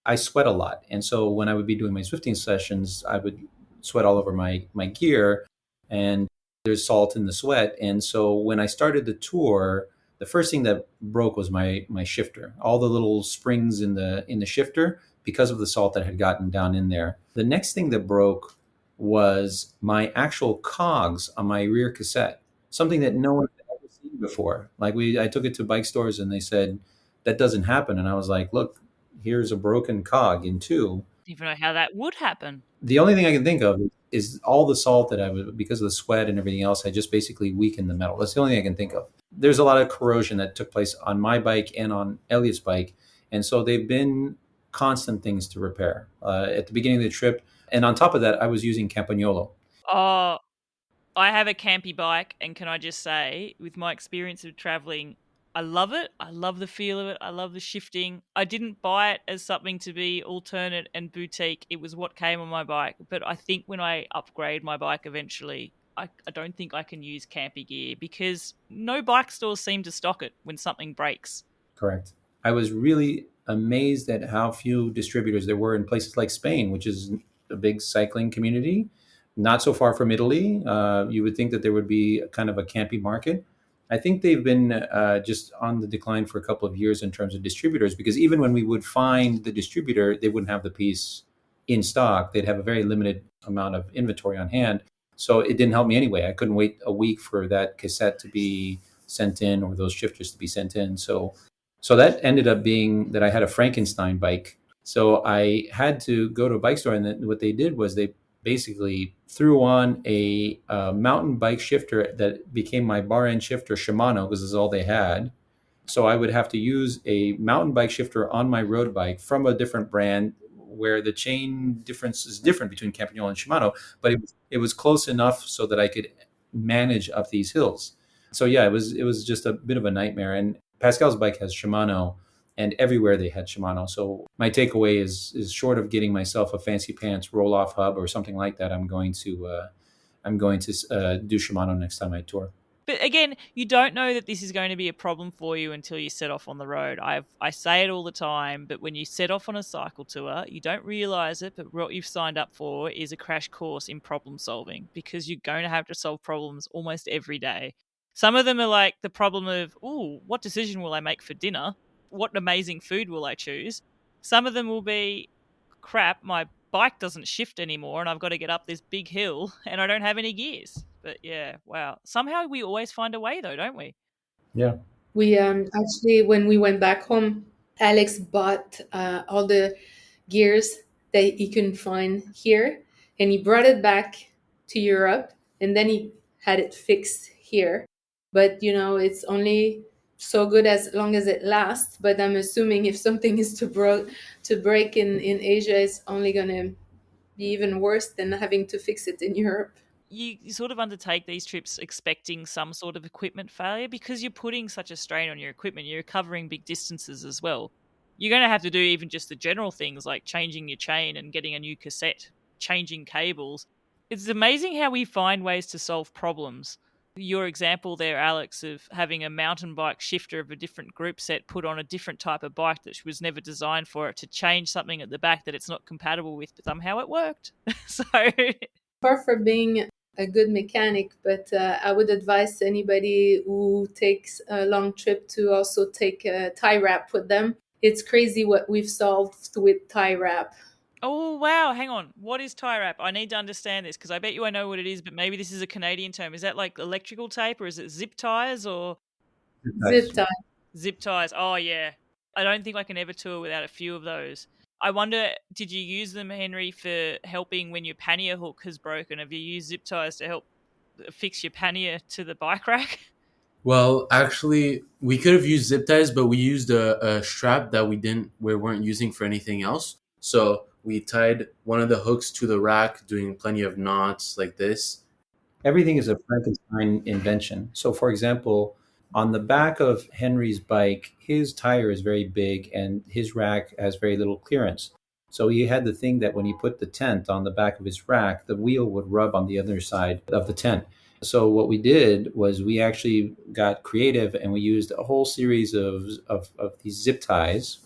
I sweat a lot, and so when I would be doing my Zwifting sessions, I would sweat all over my gear, and there's salt in the sweat. And so when I started the tour, the first thing that broke was my shifter. All the little springs in the shifter, because of the salt that had gotten down in there. The next thing that broke was my actual cogs on my rear cassette, something that no one had ever seen before. Like I took it to bike stores and they said that doesn't happen, and I was like, look, here's a broken cog in 2. I don't even know how that would happen. The only thing I can think of is all the salt that because of the sweat and everything else, I just basically weakened the metal. That's the only thing I can think of. There's a lot of corrosion that took place on my bike and on Elliot's bike. And so they've been constant things to repair at the beginning of the trip. And on top of that, I was using Campagnolo. Oh, I have a campy bike, and can I just say, with my experience of traveling, I love it. I love the feel of it. I love the shifting. I didn't buy it as something to be alternate and boutique. It was what came on my bike. But I think when I upgrade my bike eventually, I don't think I can use campy gear because no bike stores seem to stock it when something breaks. Correct. I was really amazed at how few distributors there were in places like Spain, which is a big cycling community, not so far from Italy. You would think that there would be kind of a campy market. I think they've been just on the decline for a couple of years in terms of distributors, because even when we would find the distributor, they wouldn't have the piece in stock. They'd have a very limited amount of inventory on hand. So it didn't help me anyway. I couldn't wait a week for that cassette to be sent in or those shifters to be sent in. So that ended up being that I had a Frankenstein bike. So I had to go to a bike store, and then what they did was they basically threw on a mountain bike shifter that became my bar end shifter Shimano, because this is all they had. So I would have to use a mountain bike shifter on my road bike from a different brand, where the chain difference is different between Campagnolo and Shimano, but it was close enough so that I could manage up these hills. So yeah, it was just a bit of a nightmare. And Pascal's bike has Shimano, and everywhere they had Shimano. So my takeaway is short of getting myself a fancy pants roll off hub or something like that, I'm going to do Shimano next time I tour. But again, you don't know that this is going to be a problem for you until you set off on the road. I say it all the time, but when you set off on a cycle tour, you don't realize it, but what you've signed up for is a crash course in problem solving, because you're going to have to solve problems almost every day. Some of them are like the problem of, ooh, what decision will I make for dinner? What amazing food will I choose? Some of them will be, crap, my bike doesn't shift anymore and I've got to get up this big hill and I don't have any gears. But yeah, wow. Somehow we always find a way though, don't we? Yeah. We actually, when we went back home, Alex bought all the gears that he couldn't find here, and he brought it back to Europe, and then he had it fixed here. But it's only so good as long as it lasts. But I'm assuming if something is to break in Asia, it's only gonna be even worse than having to fix it in Europe. You sort of undertake these trips expecting some sort of equipment failure because you're putting such a strain on your equipment. You're covering big distances as well. You're going to have to do even just the general things like changing your chain and getting a new cassette, changing cables. It's amazing how we find ways to solve problems. Your example there, Alex, of having a mountain bike shifter of a different group set put on a different type of bike that was never designed for it, to change something at the back that it's not compatible with, but somehow it worked. So Far from being a good mechanic, but I would advise anybody who takes a long trip to also take a tie wrap with them. It's crazy what we've solved with tie wrap. oh, wow. Hang on. What is tie wrap? I need to understand this because I bet you I know what it is, but maybe this is a Canadian term. Is that like electrical tape, or is it zip ties or Zip tie. zip ties? Oh, yeah. I don't think I can ever tour without a few of those. I wonder, did you use them, Henry, for helping when your pannier hook has broken? Have you used zip ties to help fix your pannier to the bike rack? Well, actually, we could have used zip ties, but we used a strap that we weren't using for anything else. So we tied one of the hooks to the rack, doing plenty of knots like this. Everything is a Frankenstein invention. So, for example, on the back of Henry's bike, his tire is very big and his rack has very little clearance. So he had the thing that when he put the tent on the back of his rack, the wheel would rub on the other side of the tent. So what we did was we actually got creative and we used a whole series of these zip ties.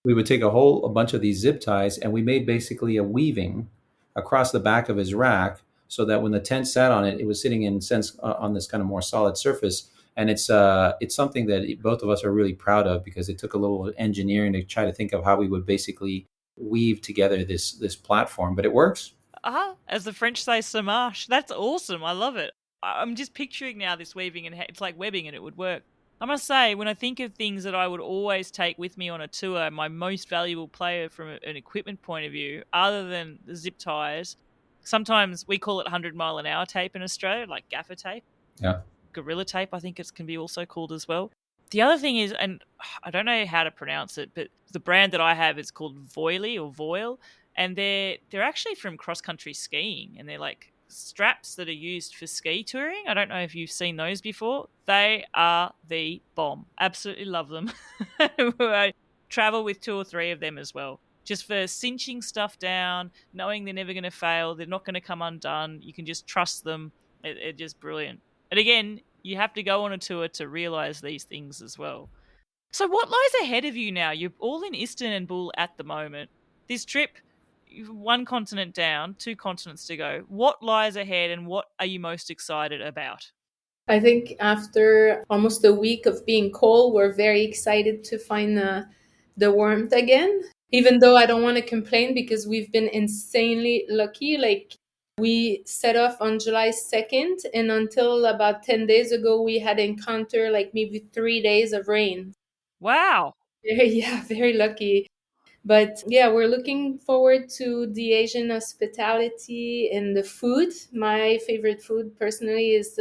We would take a bunch of these zip ties and we made basically a weaving across the back of his rack, so that when the tent sat on it, it was sitting in sense on this kind of more solid surface. And it's something that both of us are really proud of, because it took a little engineering to try to think of how we would basically weave together this platform, but it works. As the French say, ça marche. That's awesome. I love it. I'm just picturing now this weaving, and it's like webbing, and it would work. I must say, when I think of things that I would always take with me on a tour, my most valuable player from an equipment point of view, other than the zip ties, sometimes we call it 100-mile-an-hour tape in Australia, like gaffer tape. Yeah. Gorilla tape, I think it can be also called as well. The other thing is, and I don't know how to pronounce it, but the brand that I have is called Voiley or Voile, and they're actually from cross-country skiing, and they're like straps that are used for ski touring. I don't know if you've seen those before. They are the bomb. Absolutely love them. I travel with 2 or 3 of them as well, just for cinching stuff down, knowing they're never going to fail, they're not going to come undone. You can just trust them. They're just brilliant. And again, you have to go on a tour to realize these things as well. So what lies ahead of you now? You're all in Istanbul at the moment. This trip, 1 continent down, 2 continents to go. What lies ahead and what are you most excited about? I think after almost a week of being cold, we're very excited to find the warmth again. Even though I don't want to complain because we've been insanely lucky. Like We set off on July 2nd, and until about 10 days ago, we had encountered like maybe 3 days of rain. Wow. Yeah, very lucky. But yeah, we're looking forward to the Asian hospitality and the food. My favorite food personally is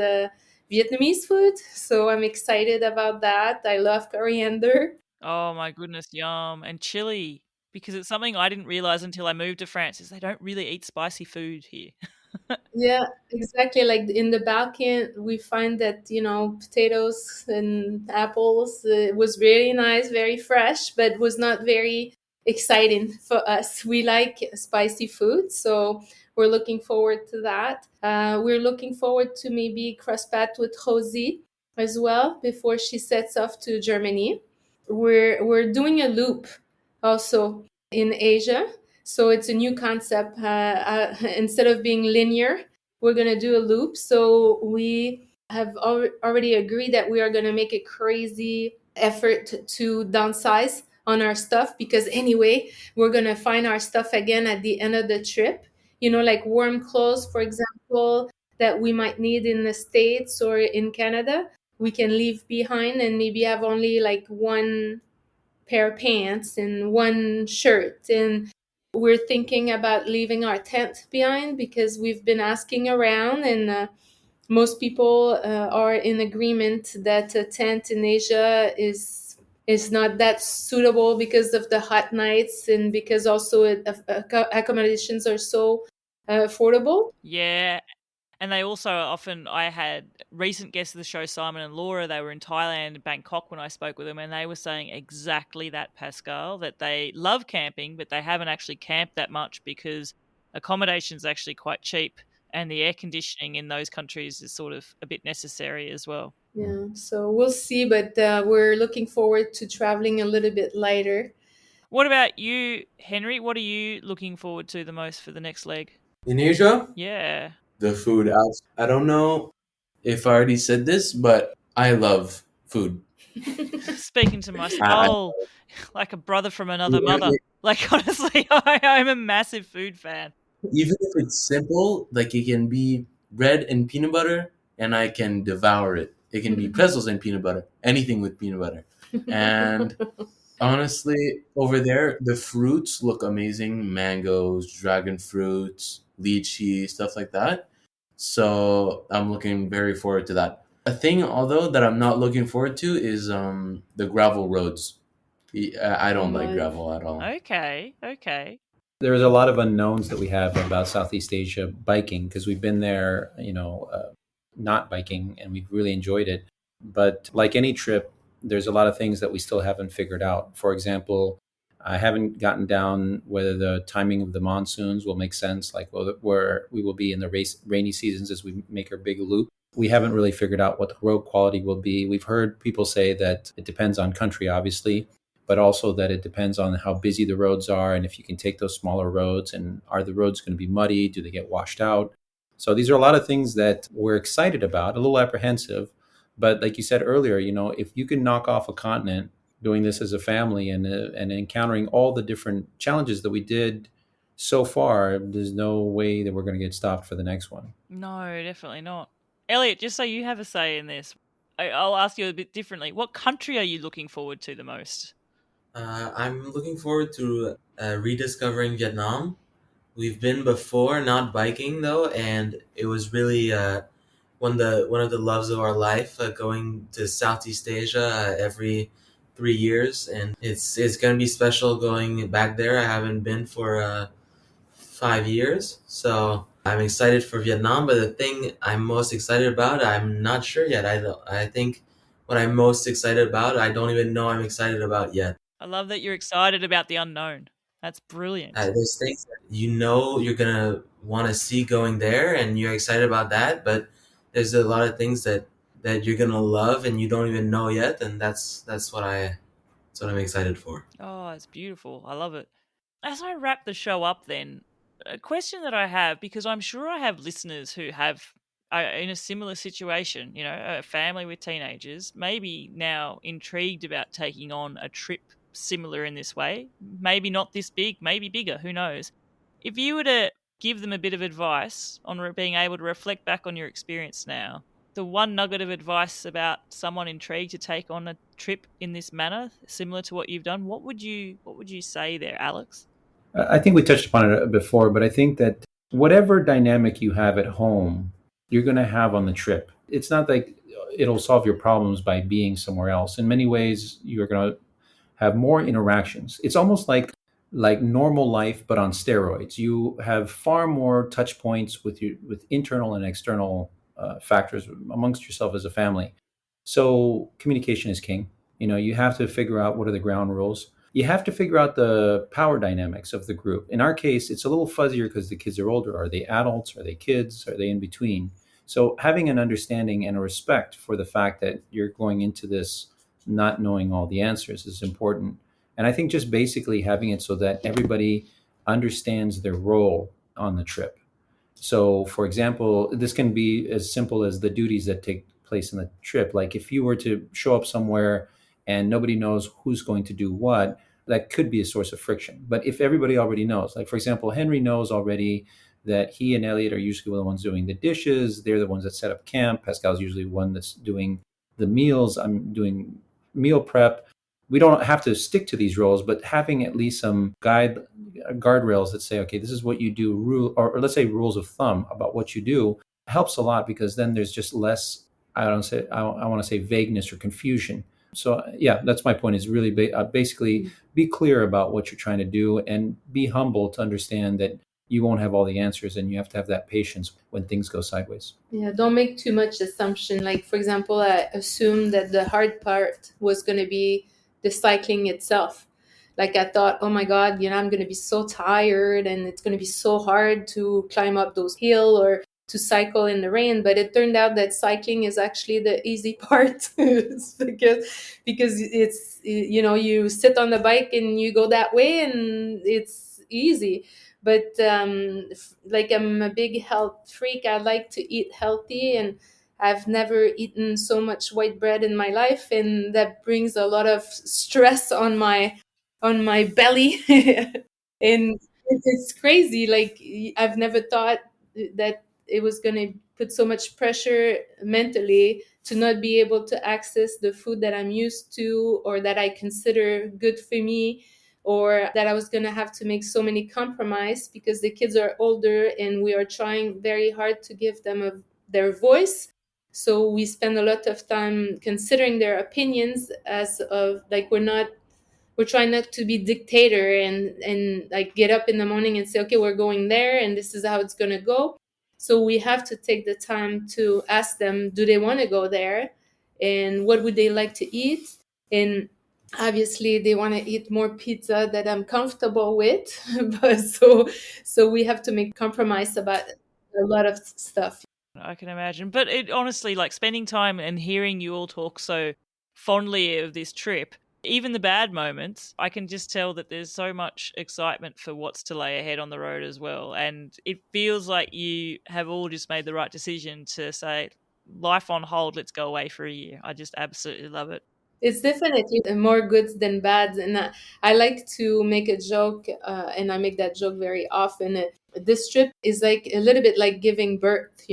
Vietnamese food. So I'm excited about that. I love coriander. Oh my goodness, yum. And chili, because it's something I didn't realize until I moved to France, is they don't really eat spicy food here. Yeah, exactly. Like in the Balkan, we find that, potatoes and apples was really nice, very fresh, but was not very exciting for us. We like spicy food, so we're looking forward to that. We're looking forward to maybe cross path with Rosie as well before she sets off to Germany. We're doing a loop also in Asia. So it's a new concept. Instead of being linear, we're going to do a loop. So we have already agreed that we are going to make a crazy effort to downsize on our stuff, because anyway, we're going to find our stuff again at the end of the trip. Like warm clothes, for example, that we might need in the States or in Canada, we can leave behind and maybe have only like one pair of pants and one shirt. And we're thinking about leaving our tent behind because we've been asking around, and most people are in agreement that a tent in Asia is not that suitable because of the hot nights, and because also accommodations are so affordable. Yeah. And they also often, I had recent guests of the show, Simon and Laura, they were in Thailand, Bangkok, when I spoke with them, and they were saying exactly that, Pascale, that they love camping, but they haven't actually camped that much because accommodation's actually quite cheap, and the air conditioning in those countries is sort of a bit necessary as well. Yeah, so we'll see, but we're looking forward to traveling a little bit lighter. What about you, Henry? What are you looking forward to the most for the next leg? In Asia, Yeah. the food. I don't know if I already said this, but I love food. Speaking to my I, soul, like a brother from another mother. Like, honestly, I'm a massive food fan. even if it's simple, like it can be bread and peanut butter, and I can devour it. It can be pretzels and peanut butter, anything with peanut butter. And honestly, over there, the fruits look amazing: mangoes, dragon fruits, lychee, stuff like that. So I'm looking very forward to that. A thing, although, that I'm not looking forward to is the gravel roads. I don't like Mud. gravel at all. Okay. There's a lot of unknowns that we have about Southeast Asia biking because we've been there, not biking, and we've really enjoyed it. But like any trip, there's a lot of things that we still haven't figured out. For example, I haven't gotten down whether the timing of the monsoons will make sense, like where we will be in the rainy seasons as we make our big loop. We haven't really figured out what the road quality will be. We've heard people say that it depends on country, obviously, but also that it depends on how busy the roads are and if you can take those smaller roads, and are the roads going to be muddy? Do they get washed out? So these are a lot of things that we're excited about, a little apprehensive. But like you said earlier, if you can knock off a continent doing this as a family and encountering all the different challenges that we did so far, there's no way that we're going to get stopped for the next one. No, definitely not. Elliot, just so you have a say in this, I'll ask you a bit differently. What country are you looking forward to the most? I'm looking forward to rediscovering Vietnam. We've been before, not biking though, and it was really one of the loves of our life. Going to Southeast Asia every 3 years, and it's gonna be special going back there. I haven't been for 5 years, so I'm excited for Vietnam. But the thing I'm most excited about, I'm not sure yet. I think what I'm most excited about, I don't even know I'm excited about yet. I love that you're excited about the unknown. That's brilliant. There's things that you're gonna want to see going there, and you're excited about that. But there's a lot of things that you're gonna love, and you don't even know yet, and that's what I'm excited for. Oh, it's beautiful. I love it. As I wrap the show up, then, a question that I have, because I'm sure I have listeners who have in a similar situation, a family with teenagers, maybe now intrigued about taking on a trip similar in this way. Maybe not this big, maybe bigger, who knows? If you were to give them a bit of advice on being able to reflect back on your experience now, the one nugget of advice about someone intrigued to take on a trip in this manner, similar to what you've done, what would you say there, Alex? I think we touched upon it before, but I think that whatever dynamic you have at home, you're going to have on the trip. It's not like it'll solve your problems by being somewhere else. In many ways, you're going to have more interactions. It's almost like normal life, but on steroids. You have far more touch points with internal and external factors amongst yourself as a family. So communication is king. You have to figure out what are the ground rules. You have to figure out the power dynamics of the group. In our case, it's a little fuzzier because the kids are older. Are they adults? Are they kids? Are they in between? So having an understanding and a respect for the fact that you're going into this not knowing all the answers is important. And I think just basically having it so that everybody understands their role on the trip. So, for example, this can be as simple as the duties that take place in the trip. Like if you were to show up somewhere and nobody knows who's going to do what, that could be a source of friction. But if everybody already knows, like for example, Henry knows already that he and Elliot are usually the ones doing the dishes. They're the ones that set up camp. Pascale's usually the one that's doing the meals. I'm doing meal prep. We don't have to stick to these roles, but having at least some guardrails that say, okay, this is what you do, or let's say rules of thumb about what you do, helps a lot, because then there's just less, I want to say vagueness or confusion. So yeah, that's my point, is really basically be clear about what you're trying to do and be humble to understand that you won't have all the answers, and you have to have that patience when things go sideways. Yeah, don't make too much assumption. Like, for example, I assumed that the hard part was going to be the cycling itself. Like I thought, oh my God, I'm going to be so tired and it's going to be so hard to climb up those hills or to cycle in the rain. But it turned out that cycling is actually the easy part because it's, you sit on the bike and you go that way and it's easy. But like I'm a big health freak. I like to eat healthy, and I've never eaten so much white bread in my life, and that brings a lot of stress on my belly. And it's crazy. Like I've never thought that it was going to put so much pressure mentally to not be able to access the food that I'm used to or that I consider good for me, or that I was going to have to make so many compromises because the kids are older and we are trying very hard to give them their voice. So we spend a lot of time considering their opinions as of like we're trying not to be dictator and like get up in the morning and say, okay, we're going there and this is how it's going to go. So we have to take the time to ask them, do they want to go there? And what would they like to eat? And obviously they want to eat more pizza that I'm comfortable with. But so we have to make compromise about a lot of stuff. I can imagine. But it honestly, like spending time and hearing you all talk so fondly of this trip, even the bad moments, I can just tell that there's so much excitement for what's to lay ahead on the road as well. And it feels like you have all just made the right decision to say, life on hold, let's go away for a year. I just absolutely love it. It's definitely more goods than bads. And I like to make a joke, and I make that joke very often. This trip is like a little bit like giving birth.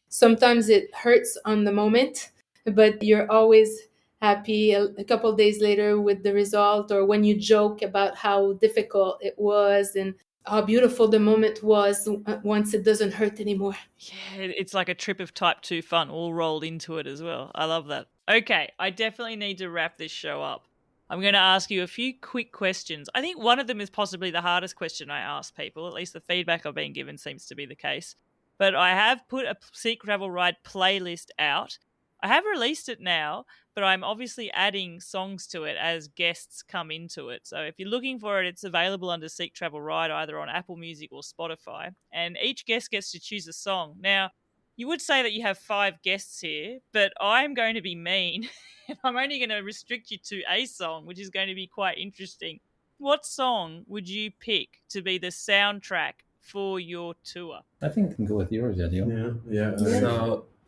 Sometimes it hurts on the moment, but you're always happy a couple of days later with the result, or when you joke about how difficult it was and how beautiful the moment was once it doesn't hurt anymore. Yeah, it's like a trip of type 2 fun all rolled into it as well. I love that. Okay, I definitely need to wrap this show up. I'm going to ask you a few quick questions. I think one of them is possibly the hardest question I ask people, at least the feedback I've been given seems to be the case. But I have put a Seek Travel Ride playlist out. I have released it now, but I'm obviously adding songs to it as guests come into it. So if you're looking for it, it's available under Seek Travel Ride, either on Apple Music or Spotify. And each guest gets to choose a song. Now, you would say that you have 5 guests here, but I'm going to be mean. And I'm only going to restrict you to a song, which is going to be quite interesting. What song would you pick to be the soundtrack for your tour? I think we can go with yours, Elliot. Yeah.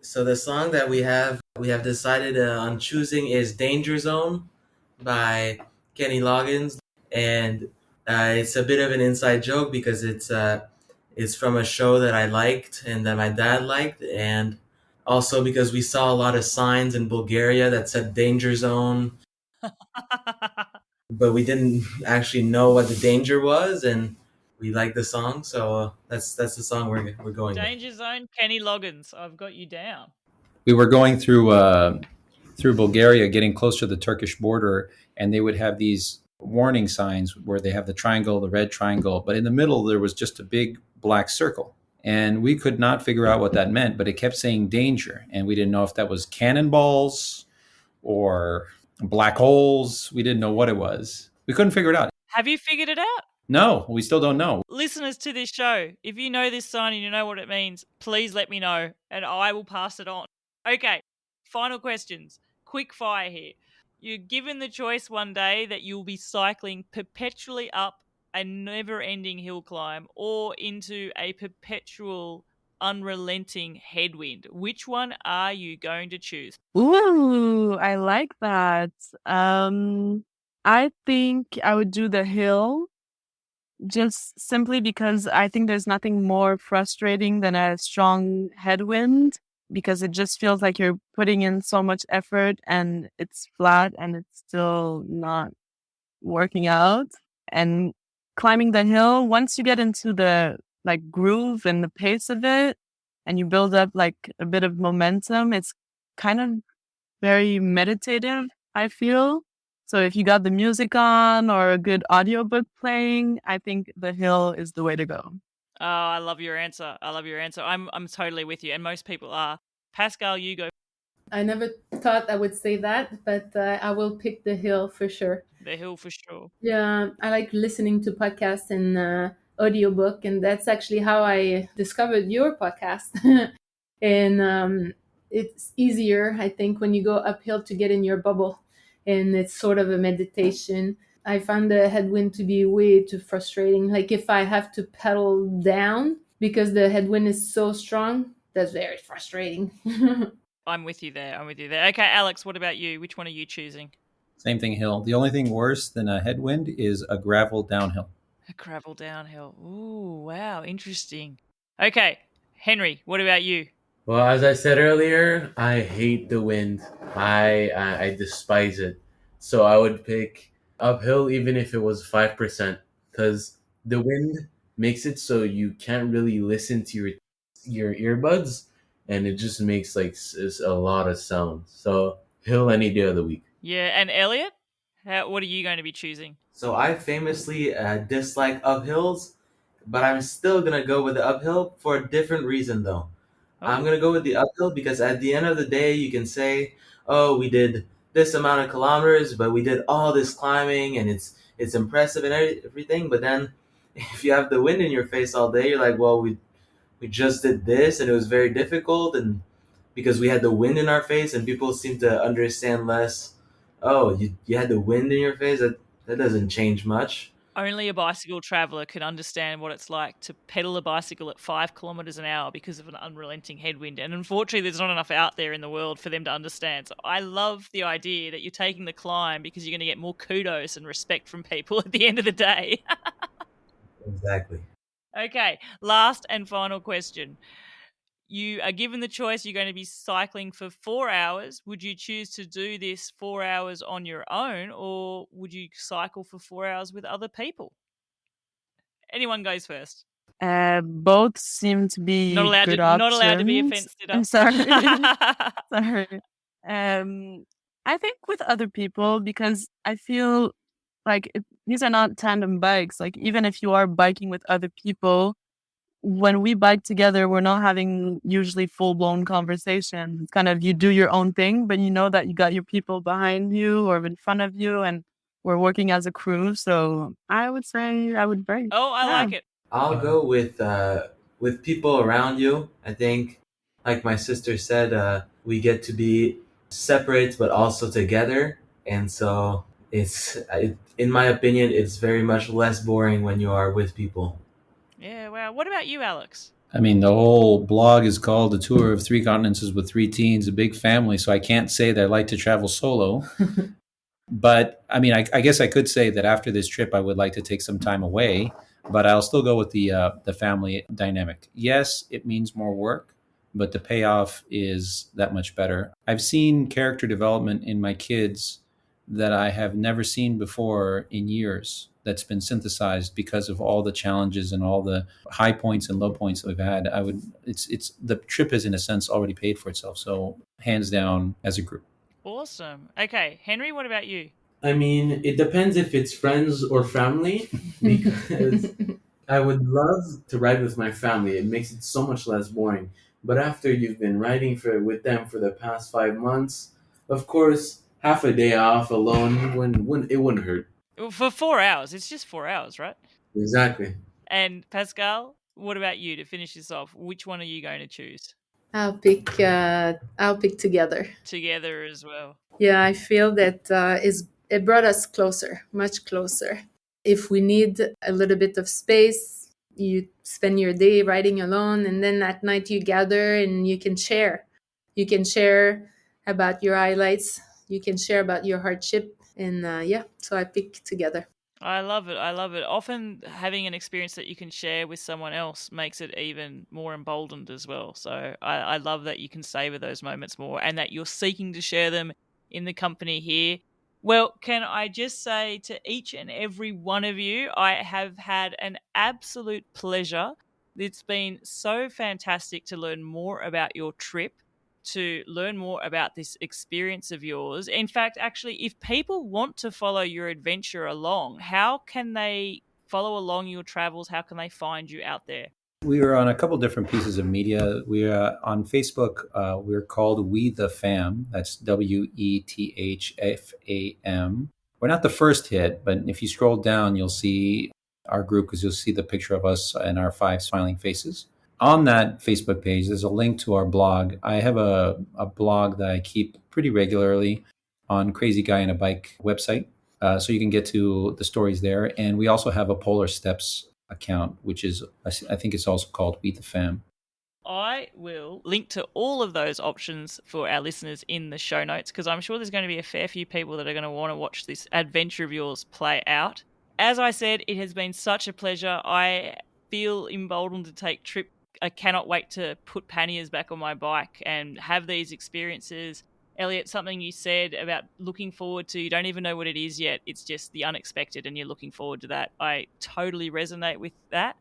So the song that we have decided on choosing is Danger Zone by Kenny Loggins. And it's a bit of an inside joke because it's It's from a show that I liked and that my dad liked, and also because we saw a lot of signs in Bulgaria that said danger zone, but we didn't actually know what the danger was, and we liked the song, so that's the song we're going with. Danger Zone, Kenny Loggins. I've got you down. We were going through Bulgaria, getting close to the Turkish border, and they would have these warning signs where they have the triangle, the red triangle, but in the middle there was just a big black circle. And we could not figure out what that meant, but it kept saying danger. And we didn't know if that was cannonballs or black holes. We didn't know what it was. We couldn't figure it out. Have you figured it out? No, we still don't know. Listeners to this show, if you know this sign and you know what it means, please let me know and I will pass it on. Okay, final questions. Quick fire here. You're given the choice one day that you'll be cycling perpetually up a never-ending hill climb or into a perpetual, unrelenting headwind. Which one are you going to choose? Ooh, I like that. I think I would do the hill just simply because I think there's nothing more frustrating than a strong headwind because it just feels like you're putting in so much effort and it's flat and it's still not working out. And climbing the hill, once you get into the like groove and the pace of it and you build up like a bit of momentum, it's kind of very meditative, I feel. So if you got the music on or a good audiobook playing, I think the hill is the way to go. Oh, I love your answer. I'm totally with you, and most people are. Pascale, you go. I never thought I would say that, but I will pick the hill for sure. The hill for sure. Yeah, I like listening to podcasts and audiobook, and that's actually how I discovered your podcast. And it's easier, I think, when you go uphill to get in your bubble, and it's sort of a meditation. I found the headwind to be way too frustrating. Like if I have to pedal down because the headwind is so strong, that's very frustrating. I'm with you there. Okay, Alex, what about you? Which one are you choosing? Same thing, hill. The only thing worse than a headwind is a gravel downhill. A gravel downhill. Ooh, wow, interesting. Okay, Henry, what about you? Well, as I said earlier, I hate the wind. I despise it. So I would pick uphill even if it was 5%, because the wind makes it so you can't really listen to your earbuds, and it just makes like a lot of sound. So hill any day of the week. Yeah, and Elliot, what are you going to be choosing? So I famously dislike uphills, but I'm still gonna go with the uphill for a different reason though. I'm gonna go with the uphill because at the end of the day, you can say, "Oh, we did this amount of kilometers, but we did all this climbing, and it's impressive and everything." But then, if you have the wind in your face all day, you're like, "Well, we just did this, and it was very difficult, and because we had the wind in our face, and people seem to understand less. Oh, you had the wind in your face. That doesn't change much." Only a bicycle traveller can understand what it's like to pedal a bicycle at 5 kilometres an hour because of an unrelenting headwind. And unfortunately, there's not enough out there in the world for them to understand. So I love the idea that you're taking the climb because you're going to get more kudos and respect from people at the end of the day. Exactly. Okay, last and final question. You are given the choice, you're going to be cycling for 4 hours. Would you choose to do this 4 hours on your own, or would you cycle for 4 hours with other people? Anyone goes first. Both seem to be Not allowed good to, options. not allowed to be offensive. I'm sorry. Sorry. I think with other people because I feel like these are not tandem bikes. Like even if you are biking with other people, when we bike together, we're not having usually full-blown conversation. It's kind of you do your own thing, but you know that you got your people behind you or in front of you, and we're working as a crew. So I would say I would break. Oh, I like it. I'll go with people around you. I think, like my sister said, we get to be separate but also together, and so in my opinion, it's very much less boring when you are with people. Yeah, wow. What about you, Alex? I mean, the whole blog is called "A Tour of Three Continents with Three Teens, a Big Family," so I can't say that I like to travel solo. But I mean, I guess I could say that after this trip, I would like to take some time away. But I'll still go with the family dynamic. Yes, it means more work, but the payoff is that much better. I've seen character development in my kids that I have never seen before in years. That's been synthesized because of all the challenges and all the high points and low points that we've had. It's the trip is in a sense already paid for itself. So hands down as a group. Awesome. Okay, Henry, what about you? I mean, it depends if it's friends or family, because I would love to ride with my family. It makes it so much less boring. But after you've been riding with them for the past 5 months, of course, half a day off alone wouldn't hurt. For 4 hours. It's just 4 hours, right? Exactly. And Pascale, what about you to finish this off? Which one are you going to choose? I'll pick together. Together as well. Yeah, I feel that it brought us closer, much closer. If we need a little bit of space, you spend your day riding alone, and then at night you gather and you can share. You can share about your highlights. You can share about your hardship, and so I pick together. I love it. I love it. Often having an experience that you can share with someone else makes it even more emboldened as well. So I love that you can savor those moments more and that you're seeking to share them in the company here. Well, can I just say to each and every one of you, I have had an absolute pleasure. It's been so fantastic to learn more about your trip, to learn more about this experience of yours. In fact, actually, if people want to follow your adventure along, how can they follow along your travels? How can they find you out there? We are on a couple different pieces of media. We are on Facebook. We're called We the Fam. That's WETHFAM. We're not the first hit, but if you scroll down, you'll see our group because you'll see the picture of us and our 5 smiling faces. On that Facebook page, there's a link to our blog. I have a blog that I keep pretty regularly on Crazy Guy in a Bike website. So you can get to the stories there. And we also have a Polar Steps account, which is, I think it's also called We the Fam. I will link to all of those options for our listeners in the show notes because I'm sure there's going to be a fair few people that are going to want to watch this adventure of yours play out. As I said, it has been such a pleasure. I feel emboldened to take trip. I cannot wait to put panniers back on my bike and have these experiences. Elliot, something you said about looking forward to, you don't even know what it is yet. It's just the unexpected and you're looking forward to that. I totally resonate with that.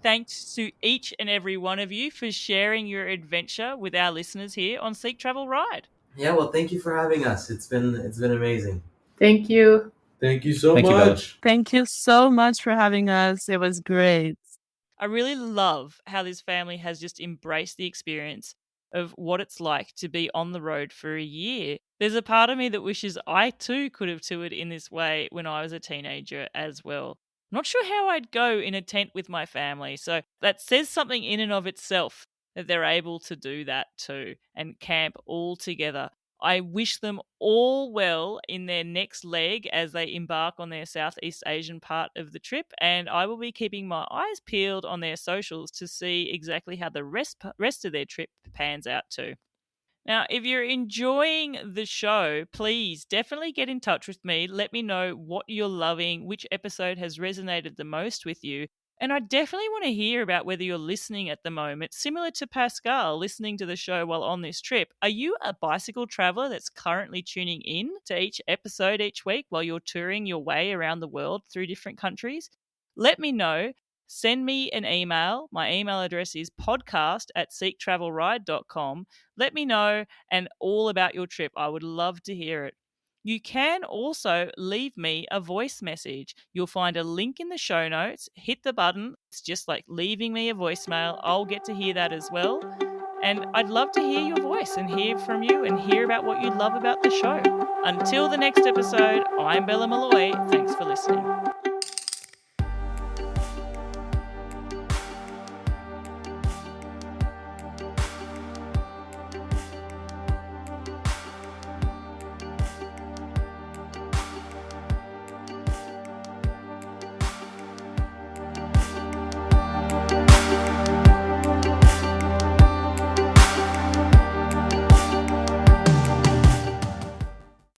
Thanks to each and every one of you for sharing your adventure with our listeners here on Seek Travel Ride. Yeah, well, thank you for having us. It's been amazing. Thank you. Thank you so Thank you, much. Thank you so much for having us. It was great. I really love how this family has just embraced the experience of what it's like to be on the road for a year. There's a part of me that wishes I too could have toured in this way when I was a teenager as well. Not sure how I'd go in a tent with my family, so that says something in and of itself that they're able to do that too and camp all together. I wish them all well in their next leg as they embark on their Southeast Asian part of the trip, and I will be keeping my eyes peeled on their socials to see exactly how the rest of their trip pans out too. Now, if you're enjoying the show, please definitely get in touch with me. Let me know what you're loving, which episode has resonated the most with you. And I definitely want to hear about whether you're listening at the moment, similar to Pascale, listening to the show while on this trip. Are you a bicycle traveler that's currently tuning in to each episode each week while you're touring your way around the world through different countries? Let me know. Send me an email. My email address is podcast@seektravelride.com. Let me know and all about your trip. I would love to hear it. You can also leave me a voice message. You'll find a link in the show notes. Hit the button. It's just like leaving me a voicemail. I'll get to hear that as well. And I'd love to hear your voice and hear from you and hear about what you love about the show. Until the next episode, I'm Bella Malloy. Thanks for listening.